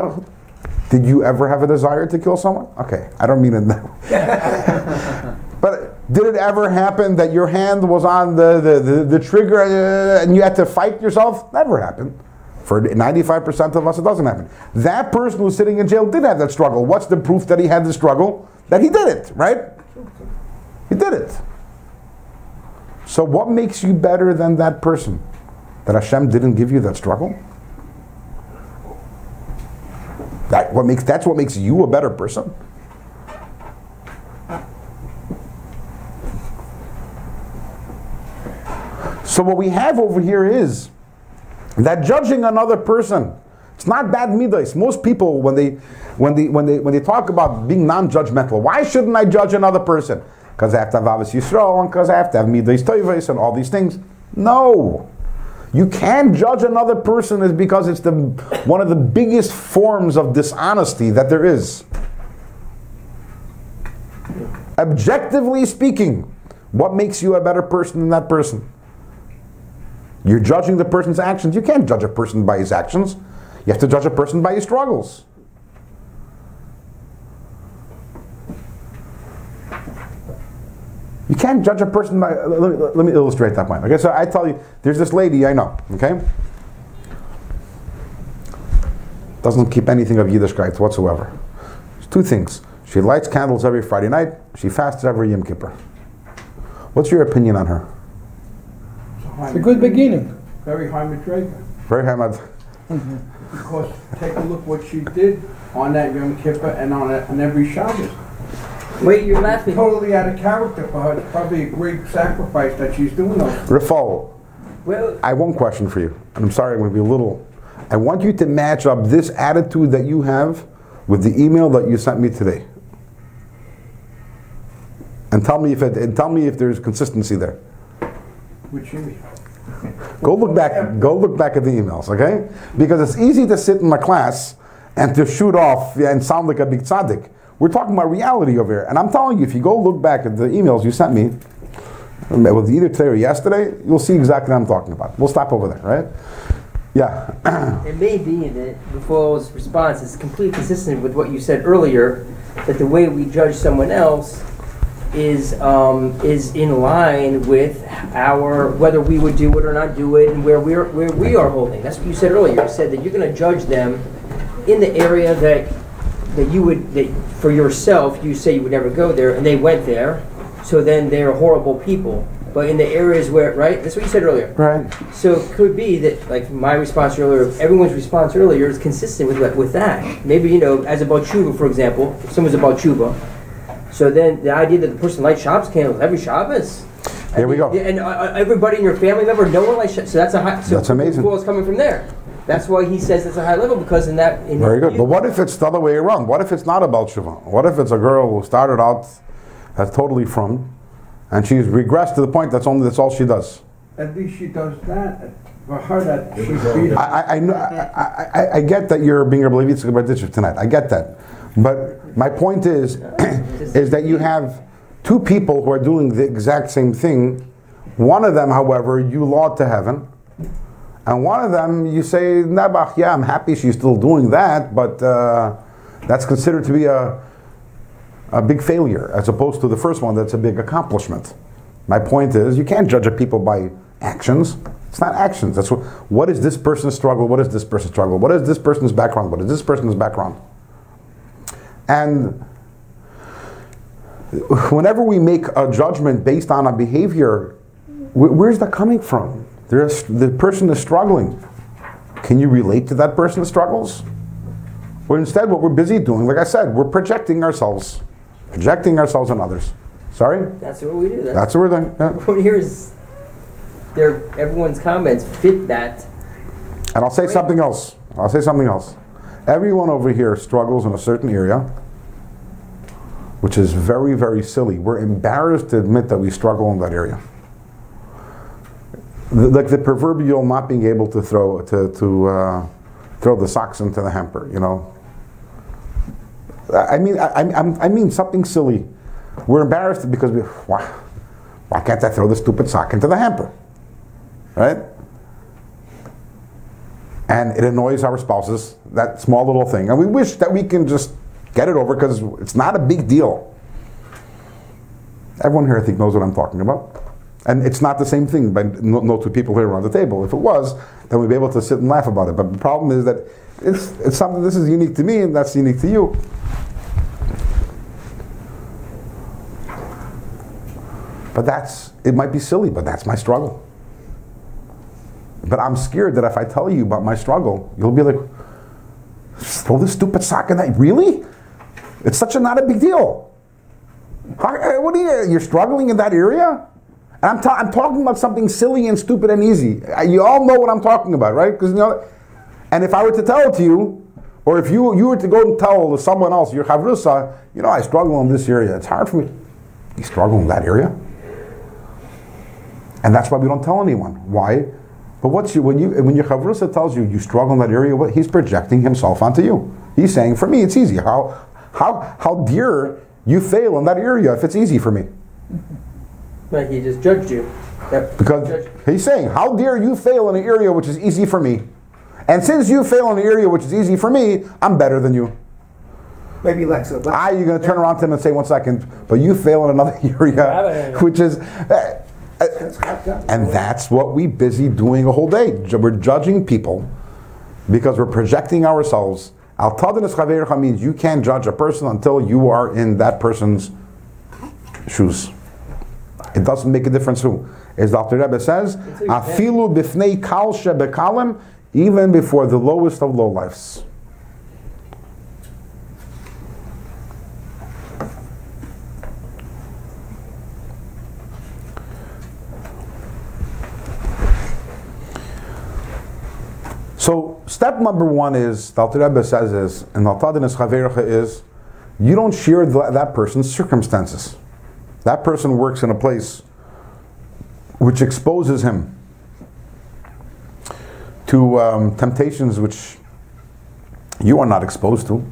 [SPEAKER 1] Did you ever have a desire to kill someone? Okay, I don't mean it that way. But did it ever happen that your hand was on the trigger and you had to fight yourself? Never happened. For 95% of us, it doesn't happen. That person who's sitting in jail did have that struggle. What's the proof that he had the struggle? That he did it, right? He did it. So what makes you better than that person? That Hashem didn't give you that struggle? That's what makes you a better person? So what we have over here is that judging another person, it's not bad midas. Most people, when they talk about being non-judgmental, why shouldn't I judge another person? Because I have to have Avos Yisrael, and because I have to have midas toivos and all these things. No. You can't judge another person is because it's one of the biggest forms of dishonesty that there is. Objectively speaking, what makes you a better person than that person? You're judging the person's actions. You can't judge a person by his actions. You have to judge a person by his struggles. You can't judge a person by... Let me illustrate that point. Okay, so I tell you, there's this lady I know, okay? Doesn't keep anything of Yiddishkeit whatsoever. There's two things. She lights candles every Friday night. She fasts every Yom Kippur. What's your opinion on her?
[SPEAKER 5] It's a good beginning.
[SPEAKER 6] Very high Madrega.
[SPEAKER 1] Very high mad.
[SPEAKER 6] Because take a look what she did on that Yom Kippur and on every Shabbos.
[SPEAKER 3] Wait, you're laughing.
[SPEAKER 6] Totally out of character for her. It's probably a great sacrifice that she's doing those.
[SPEAKER 1] Rafal,
[SPEAKER 3] Well,
[SPEAKER 1] I have one question for you. And I'm sorry, I'm going to be a little... I want you to match up this attitude that you have with the email that you sent me today. And tell me if there's consistency there.
[SPEAKER 6] Which you mean?
[SPEAKER 1] Go look back at the emails, okay? Because it's easy to sit in my class and to shoot off and sound like a big tzaddik. We're talking about reality over here. And I'm telling you, if you go look back at the emails you sent me, with either today or yesterday, you'll see exactly what I'm talking about. We'll stop over there, right? Yeah.
[SPEAKER 3] it may be that Rafal's response is completely consistent with what you said earlier, that the way we judge someone else is in line with our whether we would do it or not do it, and where we are holding. That's what you said earlier. You said that you're going to judge them in the area that for yourself you say you would never go there, and they went there, so then they're horrible people. But in the areas where, right? That's what you said earlier.
[SPEAKER 1] Right.
[SPEAKER 3] So it could be that, like my response earlier, everyone's response earlier is consistent with that. Maybe, as about tshuva, for example, if someone's about tshuva, so then the idea that the person lights Shabbos candles every Shabbos.
[SPEAKER 1] Here we go.
[SPEAKER 3] And everybody in your family member, no one lights Shabbos. So that's a high. So
[SPEAKER 1] that's amazing.
[SPEAKER 3] Well, it's coming from there. That's why he says it's a high level, because
[SPEAKER 1] very good. But what if it's the other way around? What if it's not about tshuva? What if it's a girl who started out as totally from, and she's regressed to the point that's all she does?
[SPEAKER 6] At least she does that. For her, that she's
[SPEAKER 1] I get that you're being a believer about this tonight. I get that. But my point is that you have two people who are doing the exact same thing. One of them, however, you laud to heaven. And one of them, you say, Nabach, yeah, I'm happy she's still doing that, but that's considered to be a big failure, as opposed to the first one that's a big accomplishment. My point is, you can't judge a people by actions. It's not actions. That's what is this person's struggle? What is this person's struggle? What is this person's background? What is this person's background? And whenever we make a judgment based on a behavior, where's that coming from? The person is struggling. Can you relate to that person's struggles? Or instead, what we're busy doing, like I said, we're projecting ourselves on others. Sorry?
[SPEAKER 3] That's what we do.
[SPEAKER 1] That's what we're doing. Yeah.
[SPEAKER 3] What here's everyone's comments fit that.
[SPEAKER 1] And I'll say something else. Everyone over here struggles in a certain area, which is very, very silly. We're embarrassed to admit that we struggle in that area. Like the proverbial not being able to throw the socks into the hamper, I mean something silly. We're embarrassed because why can't I throw the stupid sock into the hamper? Right? and it annoys our spouses, that small little thing. And we wish that we can just get it over because it's not a big deal. Everyone here, I think, knows what I'm talking about. And it's not the same thing by no two people here around the table. If it was, then we'd be able to sit and laugh about it. But the problem is that it's something, this is unique to me and that's unique to you. But it might be silly, but that's my struggle. But I'm scared that if I tell you about my struggle, you'll be like, throw this stupid sock in that, really? It's not a big deal. You're struggling in that area? And I'm talking about something silly and stupid and easy. You all know what I'm talking about, right? Because and if I were to tell it to you, or if you were to go and tell someone else, your chavrusa, I struggle in this area. It's hard for me. You struggle in that area? And that's why we don't tell anyone. Why? But when your chavrusa tells you you struggle in that area, he's projecting himself onto you. He's saying, for me, it's easy. How dare you fail in that area if it's easy for me?
[SPEAKER 3] Like he just judged you.
[SPEAKER 1] Because he's saying, how dare you fail in an area which is easy for me? And since you fail in an area which is easy for me, I'm better than you.
[SPEAKER 2] Maybe Lex.
[SPEAKER 1] You're going to turn around to him and say, 1 second, but you fail in another area, which is... and that's what we busy doing a whole day. We're judging people because we're projecting ourselves. Al-Tadinus Chaveircha means you can't judge a person until you are in that person's shoes. It doesn't make a difference who. As Dr. Rebbe says, Afilu bifnei kal shebekalim, even before the lowest of lowlifes. So step number 1 is, Dr. Rebbe says and Al-Tadinus Chaveircha is, you don't share that person's circumstances. That person works in a place which exposes him to temptations which you are not exposed to.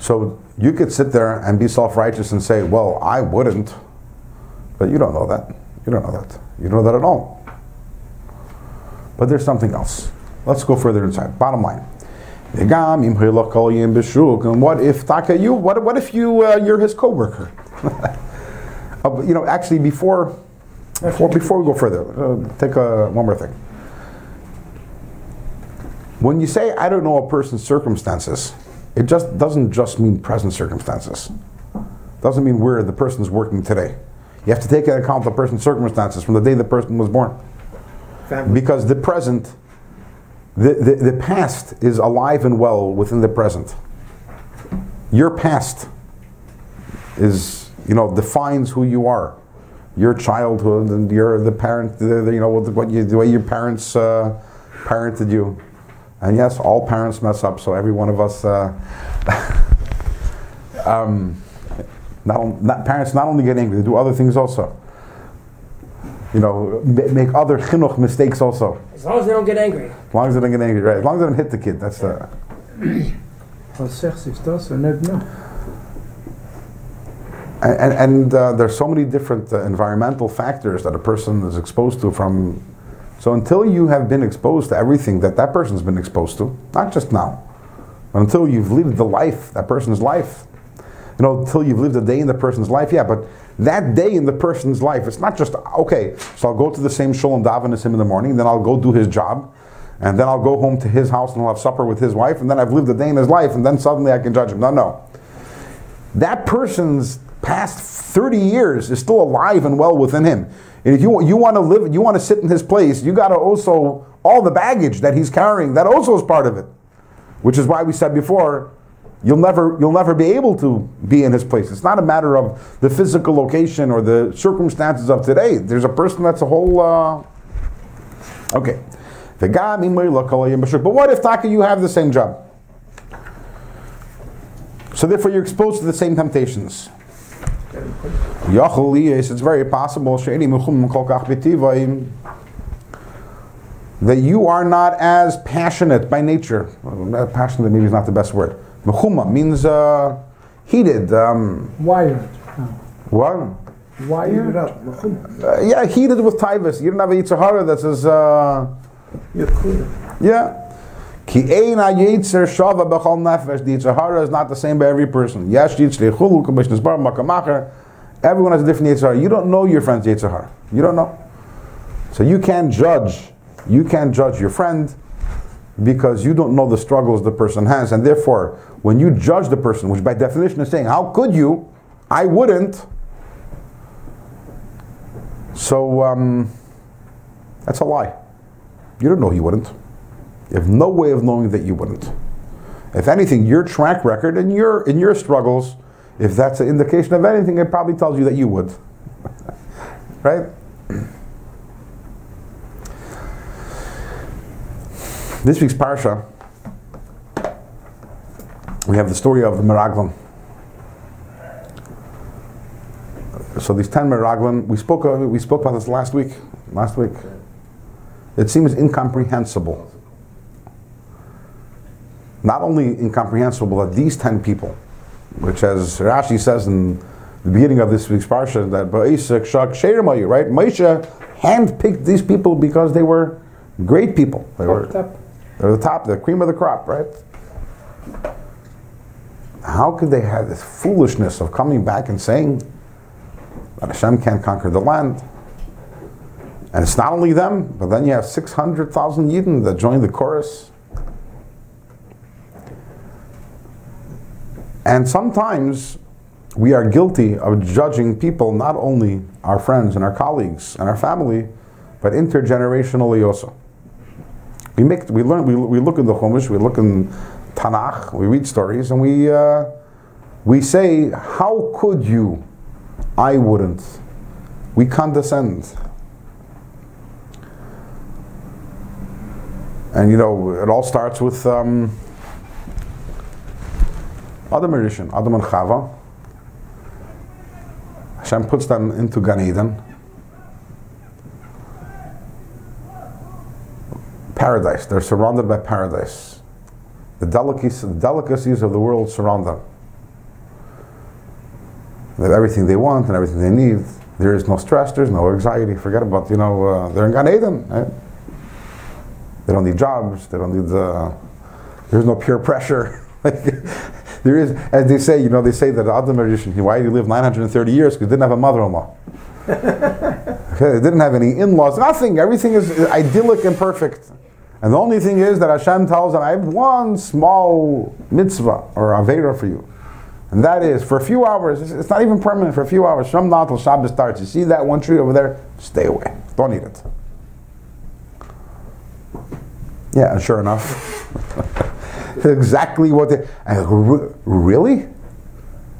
[SPEAKER 1] So you could sit there and be self-righteous and say, well, I wouldn't. But you don't know that. You don't know that. You don't know that at all. But there's something else. Let's go further inside. Bottom line. And what if Taka you? What if you're his co-worker? Actually, before we go further, take one more thing. When you say I don't know a person's circumstances, it just doesn't just mean present circumstances. It doesn't mean where the person's working today. You have to take into account the person's circumstances from the day the person was born. Family. Because the present, the past is alive and well within the present. Your past is, defines who you are. Your childhood and the parent, the way your parents parented you. And yes, all parents mess up, so every one of us, parents not only get angry, they do other things also. Make other chinuch mistakes also.
[SPEAKER 3] As long as they don't get angry.
[SPEAKER 1] As long as they don't get angry, right? As long as they don't hit the kid, that's the... And there's so many different environmental factors that a person is exposed to from... So until you have been exposed to everything that person's been exposed to, not just now, but until you've lived the life, that person's life, until you've lived a day in the person's life, yeah, but that day in the person's life, it's not just, okay, so I'll go to the same shul and daven as him in the morning, then I'll go do his job, and then I'll go home to his house and I'll have supper with his wife, and then I've lived a day in his life, and then suddenly I can judge him. No. That person's past 30 years is still alive and well within him. And if you want to live, you want to sit in his place, you got to also, all the baggage that he's carrying, that also is part of it. Which is why we said before, you'll never be able to be in his place. It's not a matter of the physical location or the circumstances of today. There's a person that's a whole... Okay. But what if, Taka, you have the same job? So therefore you're exposed to the same temptations. It's very possible that you are not as passionate by nature. Passionate maybe is not the best word. Mechuma means heated.
[SPEAKER 5] Wired.
[SPEAKER 1] What?
[SPEAKER 5] Wired?
[SPEAKER 1] Yeah, heated with tivus. You don't have a yitzhahara that says,
[SPEAKER 2] You're clear.
[SPEAKER 1] Yeah. Ki ein ha-yetzer shava b'chol nefesh. The Yetzer Hara is not the same by every person. Yesh yitzrei chulu k'bishnis bar makamacher. Everyone has a different Yetzer Hara. You don't know your friend's Yetzer Hara. You don't know. So you can't judge. You can't judge your friend because you don't know the struggles the person has. And therefore, when you judge the person, which by definition is saying, how could you? I wouldn't. So that's a lie. You don't know he wouldn't. You have no way of knowing that you wouldn't. If anything, your track record and in your struggles, if that's an indication of anything, it probably tells you that you would. Right? This week's parsha, we have the story of the Meraglim. So these 10 Meraglim, we spoke about this last week. It seems incomprehensible. Not only incomprehensible that these 10 people, which as Rashi says in the beginning of this week's parsha, that right? Moshe handpicked these people because they were great people. They're the top, the cream of the crop, right? How could they have this foolishness of coming back and saying that Hashem can't conquer the land? And it's not only them, but then you have 600,000 Yidden that join the chorus. And sometimes we are guilty of judging people, not only our friends and our colleagues and our family, but intergenerationally also. We look in the Chumash, we look in Tanakh, we read stories, and we say, how could you? I wouldn't. We condescend. And it all starts with Adam and Chava. Hashem puts them into Gan Eden. Paradise. They're surrounded by paradise. The delicacies of the world surround them. They have everything they want and everything they need. There is no stress, there's no anxiety. Forget about, they're in Gan Eden. Right? They don't need jobs, they don't need there's no peer pressure. There is, as they say, they say that Adam Rishon, why did he live 930 years? Because he didn't have a mother-in-law. Okay, they didn't have any in-laws, nothing. Everything is idyllic and perfect. And the only thing is that Hashem tells them, I have one small mitzvah or aveira for you. And that is, for a few hours, it's not even permanent, for a few hours, from now till Shabbos starts, you see that one tree over there? Stay away. Don't eat it. Yeah, and sure enough, exactly what they... Really?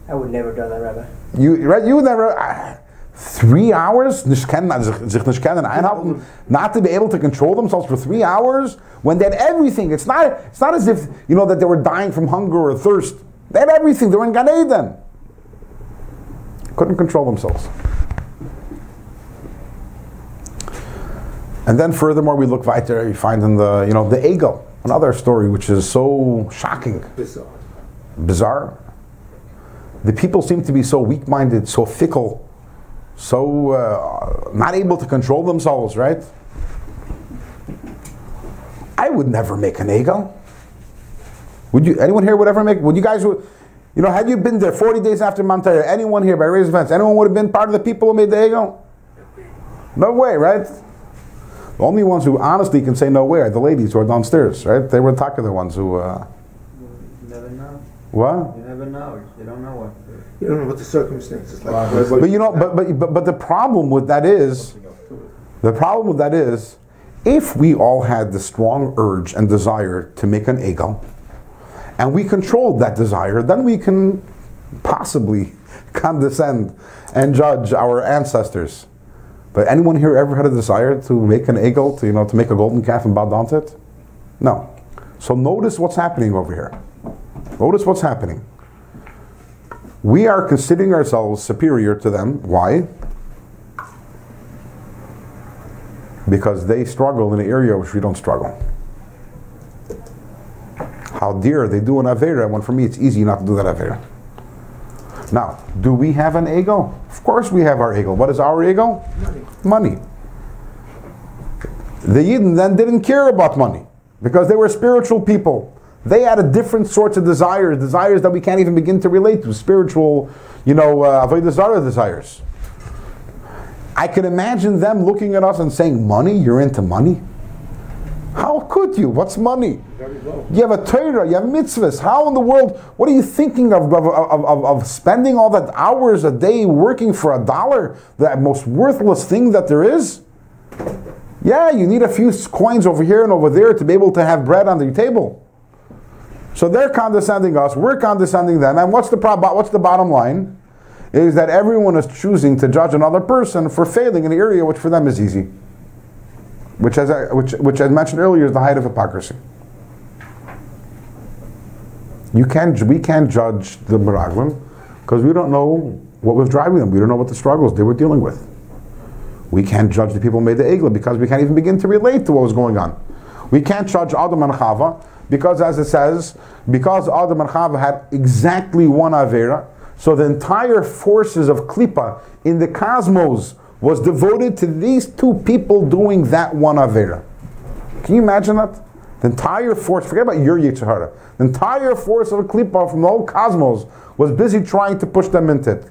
[SPEAKER 3] I would never do that, Rabbi.
[SPEAKER 1] You would never... 3 hours? Not to be able to control themselves for 3 hours when they had everything. It's not as if, that they were dying from hunger or thirst. They had everything. They were in Gan Eden. Couldn't control themselves. And then furthermore, we look weiter, we find in the Egel, another story which is so shocking. Bizarre. The people seem to be so weak-minded, so fickle, so not able to control themselves, right? I would never make an Egel. Would you? Anyone here would ever make? Would you guys? Had you been there 40 days after Mount Torah, anyone here by raise of hands, anyone would have been part of the people who made the Egel? No way, right? The only ones who honestly can say no way are the ladies who are downstairs, right? They were the ones who.
[SPEAKER 8] You never know.
[SPEAKER 1] What?
[SPEAKER 8] You never know. You don't know what.
[SPEAKER 2] You don't know what the circumstances like.
[SPEAKER 1] But the problem with that is, if we all had the strong urge and desire to make an Egel, and we controlled that desire, then we can possibly condescend and judge our ancestors. But anyone here ever had a desire to make an Egel, to make a golden calf and bow down to it? No. So notice what's happening over here. Notice what's happening. We are considering ourselves superior to them. Why? Because they struggle in an area which we don't struggle. How dare they do an Aveira when for me it's easy not to do that Aveira. Now, do we have an Egel? Of course we have our Egel. What is our Egel? Money. The Yidden then didn't care about money because they were spiritual people. They had a different sorts of desires that we can't even begin to relate to, spiritual, Avodah Zarah desires. I can imagine them looking at us and saying, money? You're into money? How could you? What's money? You have a Torah, you have mitzvahs. How in the world, what are you thinking of spending all that hours a day working for $1, the most worthless thing that there is? Yeah, you need a few coins over here and over there to be able to have bread on your table. So they're condescending us, we're condescending them, and what's the problem? What's the bottom line? Is that everyone is choosing to judge another person for failing in the area which for them is easy. Which as I mentioned earlier is the height of hypocrisy. We can't judge the Meraglim because we don't know what was driving them. We don't know what the struggles they were dealing with. We can't judge the people who made the Eglah because we can't even begin to relate to what was going on. We can't judge Adam and Chava because, as it says, because Adam and Chava had exactly one Avera, so the entire forces of Klippa in the cosmos was devoted to these two people doing that one Avera. Can you imagine that? The entire force, forget about your Yetzer Hara, the entire force of Klippa from the whole cosmos was busy trying to push them into it.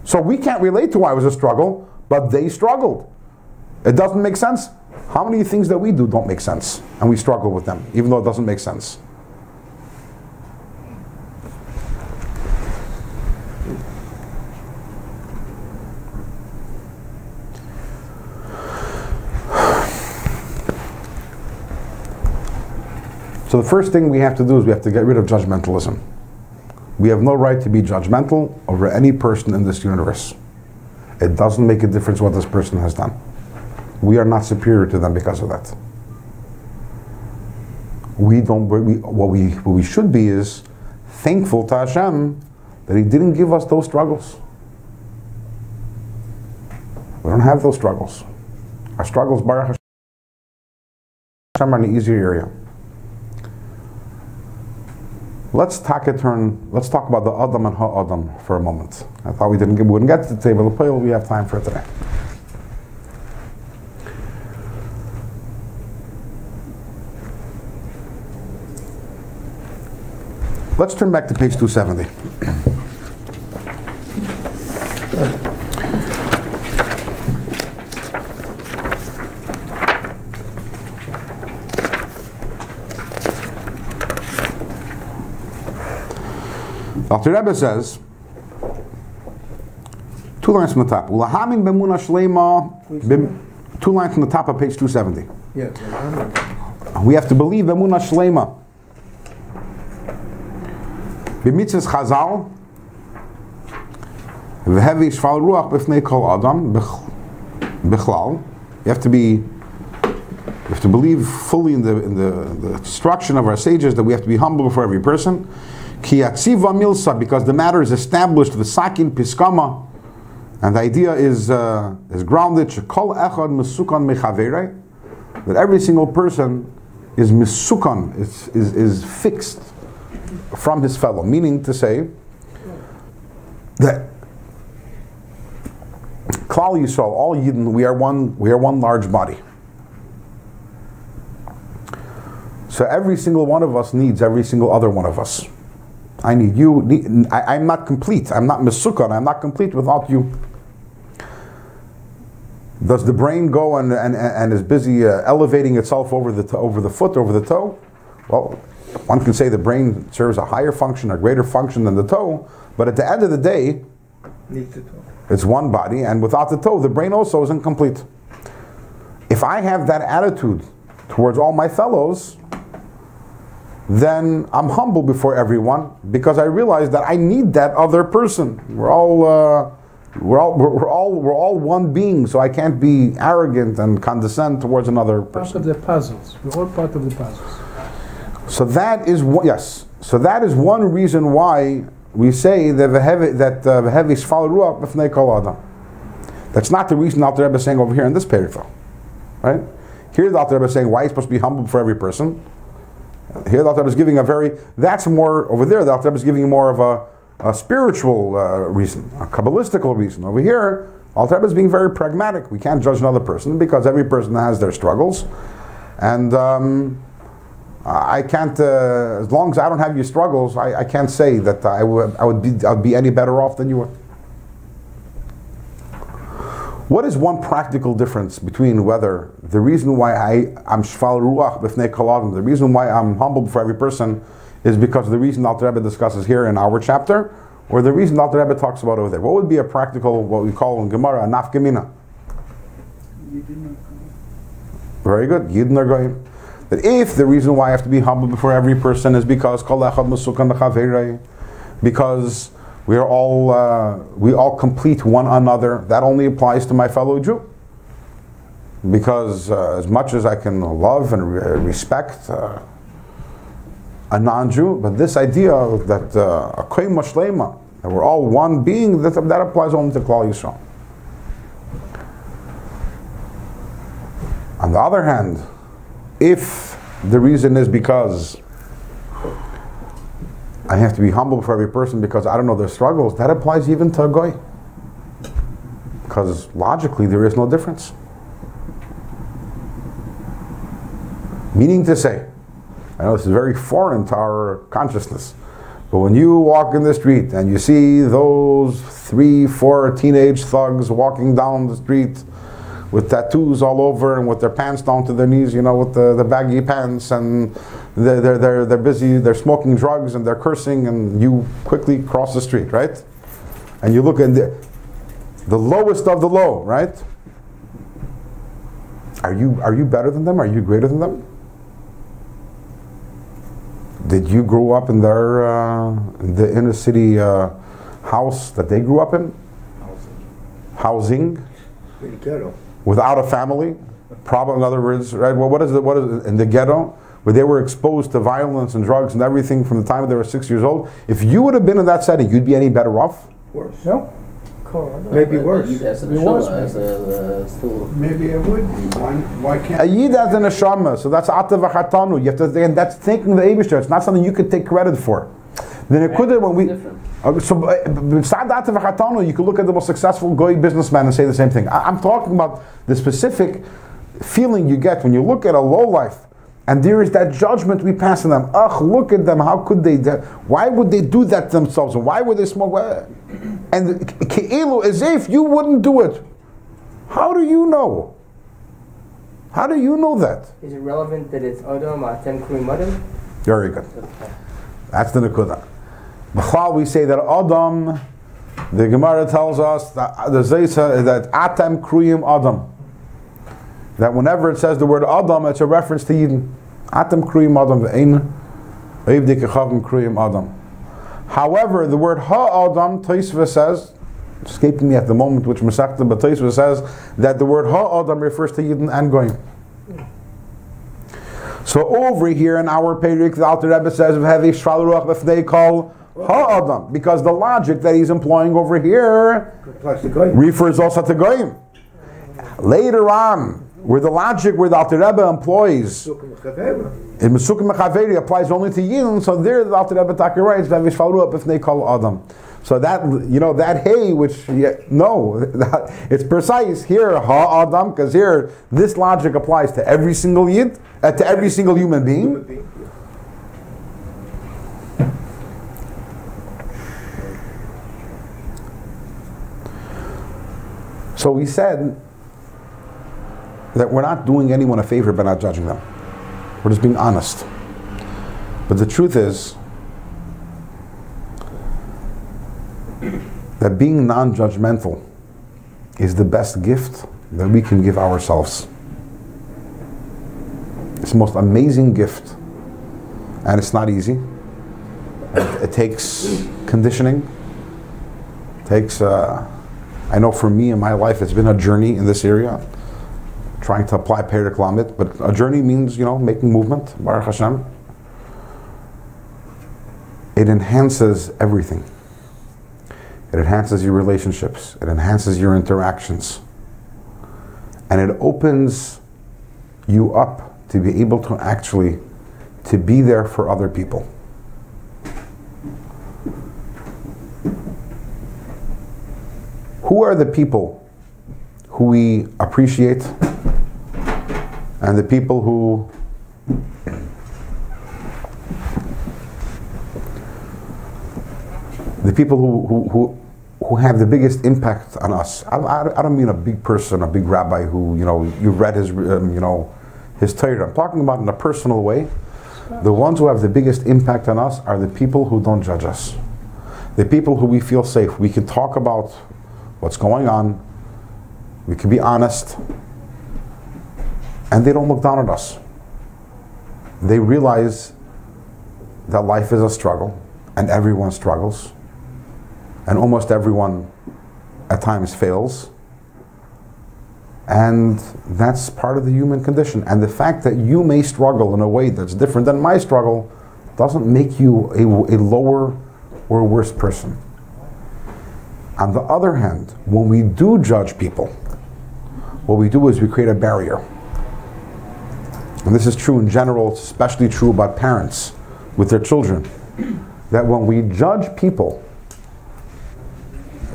[SPEAKER 1] So we can't relate to why it was a struggle, but they struggled. It doesn't make sense. How many things that we do don't make sense, and we struggle with them, even though it doesn't make sense? So the first thing we have to do is we have to get rid of judgmentalism. We have no right to be judgmental over any person in this universe. It doesn't make a difference what this person has done. We are not superior to them because of that. What we should be is thankful to Hashem that He didn't give us those struggles. We don't have those struggles. Our struggles, Baruch Hashem, are in an easier area. Let's talk about the Adam and Ha-Adam for a moment. I thought we wouldn't get to the table of Pale, we have time for it today. Let's turn back to page 270. Dr. Rebbe says, 2 lines from the top. 2 lines from the top of page 270.
[SPEAKER 2] Yeah.
[SPEAKER 1] We have to believe Emunah Shlema. B'mitzvahs Chazal, v'hevi shval ruach b'fnei kol adam b'chlal. You have to believe fully in the instruction of our sages that we have to be humble before every person. Ki yatziva milsa, because the matter is established v'sakin piskama, and the idea is grounded. Shekol echad mesukan mechaverei, that every single person is misukan, is fixed from his fellow, meaning to say that Klal Yisrael, all Yidden, we are one large body. So every single one of us needs every single other one of us. I need you. I'm not complete. I'm not misukan. I'm not complete without you. Does the brain go and is busy elevating itself over the foot, over the toe? Well, one can say the brain serves a higher function, a greater function than the toe, but at the end of the day, it's one body, and without the toe, the brain also is incomplete. If I have that attitude towards all my fellows, then I'm humble before everyone because I realize that I need that other person. We're all one being, so I can't be arrogant and condescend towards another person.
[SPEAKER 5] Part of the puzzles. We're all part of the puzzles.
[SPEAKER 1] So that is So that is one reason why we say that v'hevi shval ruach b'fnei kol adam. That's not the reason the Alter Rebbe is saying over here in this page, though, right? Here the Alter Rebbe is saying why he's supposed to be humble for every person. Here the Alter Rebbe is giving that's more, over there the Alter Rebbe is giving more of a spiritual reason, a Kabbalistical reason. Over here, Alter Rebbe is being very pragmatic. We can't judge another person because every person has their struggles. And I can't, as long as I don't have your struggles, I can't say that I'd be any better off than you were. What is one practical difference between whether the reason why I'm shval ruach b'fnei kol adam, the reason why I'm humble for every person, is because of the reason Alter Rebbe discusses here in our chapter, or the reason Alter Rebbe talks about over there? What would be a practical, what we call in Gemara, a nafkamina? Very good. Yidin are going. That if the reason why I have to be humble before every person is because kol echad mesukan b'chaverei, because we all complete one another, that only applies to my fellow Jew. Because as much as I can love and respect a non-Jew, but this idea that a koim mashlema, that we're all one being, that applies only to Klal Yisrael. On the other hand, if the reason is because I have to be humble for every person because I don't know their struggles, that applies even to a goy. Because logically there is no difference. Meaning to say, I know this is very foreign to our consciousness, but when you walk in the street and you see those 3-4 teenage thugs walking down the street with tattoos all over and with their pants down to their knees, with the baggy pants, and they're busy, they're smoking drugs and they're cursing, and you quickly cross the street, right? And you look at the lowest of the low, right? Are you better than them? Are you greater than them? Did you grow up in the inner city house that they grew up in? Housing.
[SPEAKER 2] In the ghetto.
[SPEAKER 1] Without a family? Probably, in other words, right? Well, what is it in the ghetto, where they were exposed to violence and drugs and everything from the time they were 6 years old? If you would have been in that setting, you'd be any better off?
[SPEAKER 2] Worse.
[SPEAKER 5] No.
[SPEAKER 2] Maybe worse.
[SPEAKER 6] Maybe it would be. Why can't
[SPEAKER 1] A yid has an neshama, so that's ata v'chatanu. You have to, and that's thinking the Eibishter. It's not something you could take credit for. Then it could have when we. Beside ata v'chatanu, you could look at the most successful goy businessman and say the same thing. I'm talking about the specific feeling you get when you look at a lowlife, and there is that judgment we pass on them. Ugh, look at them. How could they? Why would they do that to themselves? And why would they smoke? And ke'ilu, as if you wouldn't do it. How do you know? How do you know that?
[SPEAKER 3] Is it relevant that it's Adam, Atem, Kurim, Adam?
[SPEAKER 1] Very good. That's the Nekuda. B'chal, we say that Adam, the Gemara tells us that Atem, Kriyim, Adam. That whenever it says the word Adam, it's a reference to Yidden. Atem, Kriyim, Adam, Ve'ein, Ve'ivdik, Echavim, Kriyim, Adam. However, the word Ha-Adam, Tosfos says, escaping me at the moment, which Masechta, but Tosfos says that the word Ha-Adam refers to Yidden and Goyim. So over here in our Perik, the Alter Rebbe says, Ha-Adam, because the logic that he's employing over here refers also to Goyim. Later on, where the logic where the Alter Rebbe employs in Mesukim Mechaveri applies only to Yidden, so there the Alter Rebbe Taki writes Adam. So that that hey, which no, it's precise here Ha-Adam, because here this logic applies to every single Yid, to every single human being. So we said that we're not doing anyone a favor by not judging them. We're just being honest. But the truth is that being non-judgmental is the best gift that we can give ourselves. It's the most amazing gift. And it's not easy. It takes conditioning. It takes, I know for me in my life it's been a journey in this area, trying to apply Perek Lamed, but a journey means, making movement, Baruch Hashem. It enhances everything. It enhances your relationships. It enhances your interactions. And it opens you up to be able to actually to be there for other people. Who are the people who we appreciate, and the people who who have the biggest impact on us. I don't mean a big person, a big rabbi who, you've read his, his Torah. I'm talking about in a personal way. The ones who have the biggest impact on us are the people who don't judge us. The people who we feel safe. We can talk about what's going on. We can be honest. And they don't look down at us. They realize that life is a struggle, and everyone struggles. And almost everyone at times fails. And that's part of the human condition. And the fact that you may struggle in a way that's different than my struggle doesn't make you a lower or worse person. On the other hand, when we do judge people, what we do is we create a barrier. And this is true in general, it's especially true about parents with their children. That when we judge people,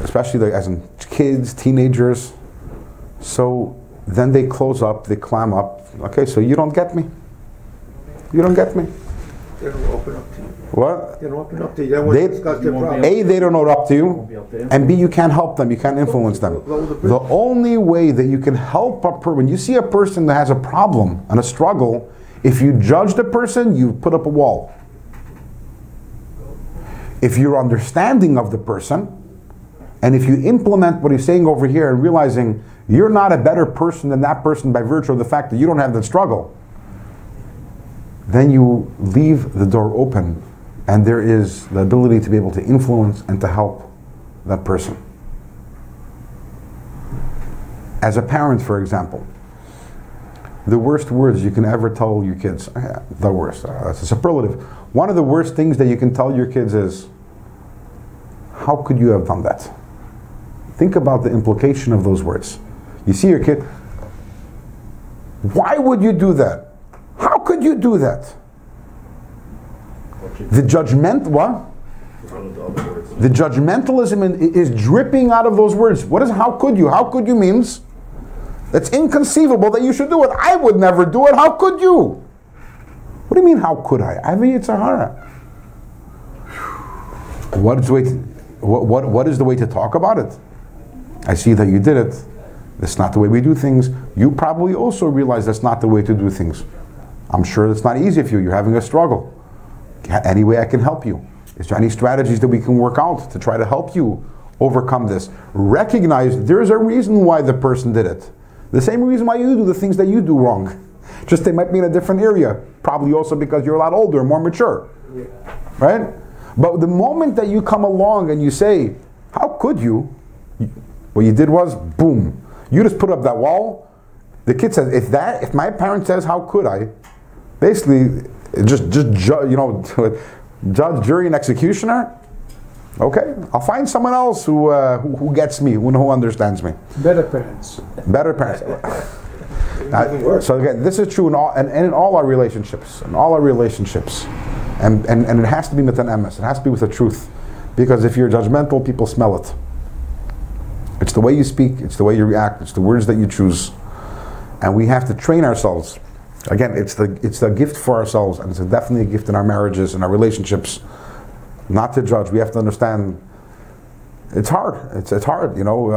[SPEAKER 1] especially as in kids, teenagers, so then they close up, they clam up. Okay, so you don't get me. You don't get me.
[SPEAKER 2] They don't open up to you.
[SPEAKER 1] What?
[SPEAKER 2] They don't open up to you. They want to discuss their problem.
[SPEAKER 1] A, they don't know up to you, and B, you can't help them, you can't influence them. The only way that you can help a person, when you see a person that has a problem and a struggle, if you judge the person, you put up a wall. If you're understanding of the person, and if you implement what he's saying over here and realizing you're not a better person than that person by virtue of the fact that you don't have that struggle, then you leave the door open and there is the ability to be able to influence and to help that person. As a parent, for example, the worst words you can ever tell your kids, the worst, that's a superlative. One of the worst things that you can tell your kids is, how could you have done that? Think about the implication of those words. You see your kid, why would you do that? How could you do that? The The judgmentalism is dripping out of those words. What is how could you? How could you means it's inconceivable that you should do it. I would never do it. How could you? What do you mean, how could I? I have a Yitzhahara. What is the way to talk about it? I see that you did it. That's not the way we do things. You probably also realize that's not the way to do things. I'm sure that's not easy for you. You're having a struggle. Any way I can help you? Is there any strategies that we can work out to try to help you overcome this? Recognize there's a reason why the person did it. The same reason why you do the things that you do wrong. Just they might be in a different area. Probably also because you're a lot older, more mature. Yeah. Right? But the moment that you come along and you say, how could you? What you did was, boom. You just put up that wall. The kid says, if my parent says, how could I? Basically, just judge, jury, and executioner. Okay, I'll find someone else who gets me, who understands me.
[SPEAKER 5] Better parents.
[SPEAKER 1] Better parents. So again, this is true in all our relationships. In all our relationships. And it has to be with an emes. It has to be with the truth. Because if you're judgmental, people smell it. It's the way you speak, it's the way you react, it's the words that you choose. And we have to train ourselves. Again, it's the gift for ourselves, and it's definitely a gift in our marriages and our relationships, not to judge. We have to understand it's hard. It's hard, you know.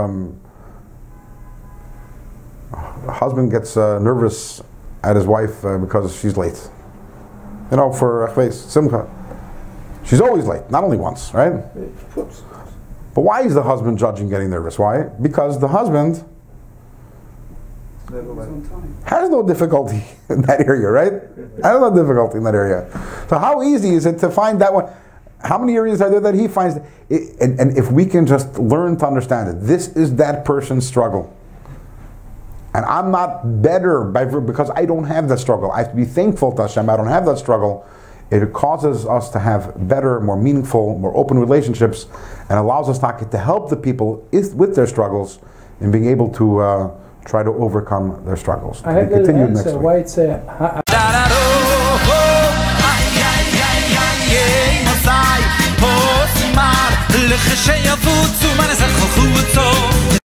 [SPEAKER 1] A husband gets nervous at his wife because she's late. You know, for Simcha. She's always late, not only once, right? But why is the husband judging, getting nervous? Why? Because the husband has no difficulty in that area, right? Has no difficulty in that area. So how easy is it to find that one? How many areas are there that he finds? And if we can just learn to understand it, this is that person's struggle. And I'm not better because I don't have that struggle. I have to be thankful to Hashem I don't have that struggle. It causes us to have better, more meaningful, more open relationships, and allows us to help the people with their struggles and being able to try to overcome their struggles.
[SPEAKER 5] I have an answer why it's a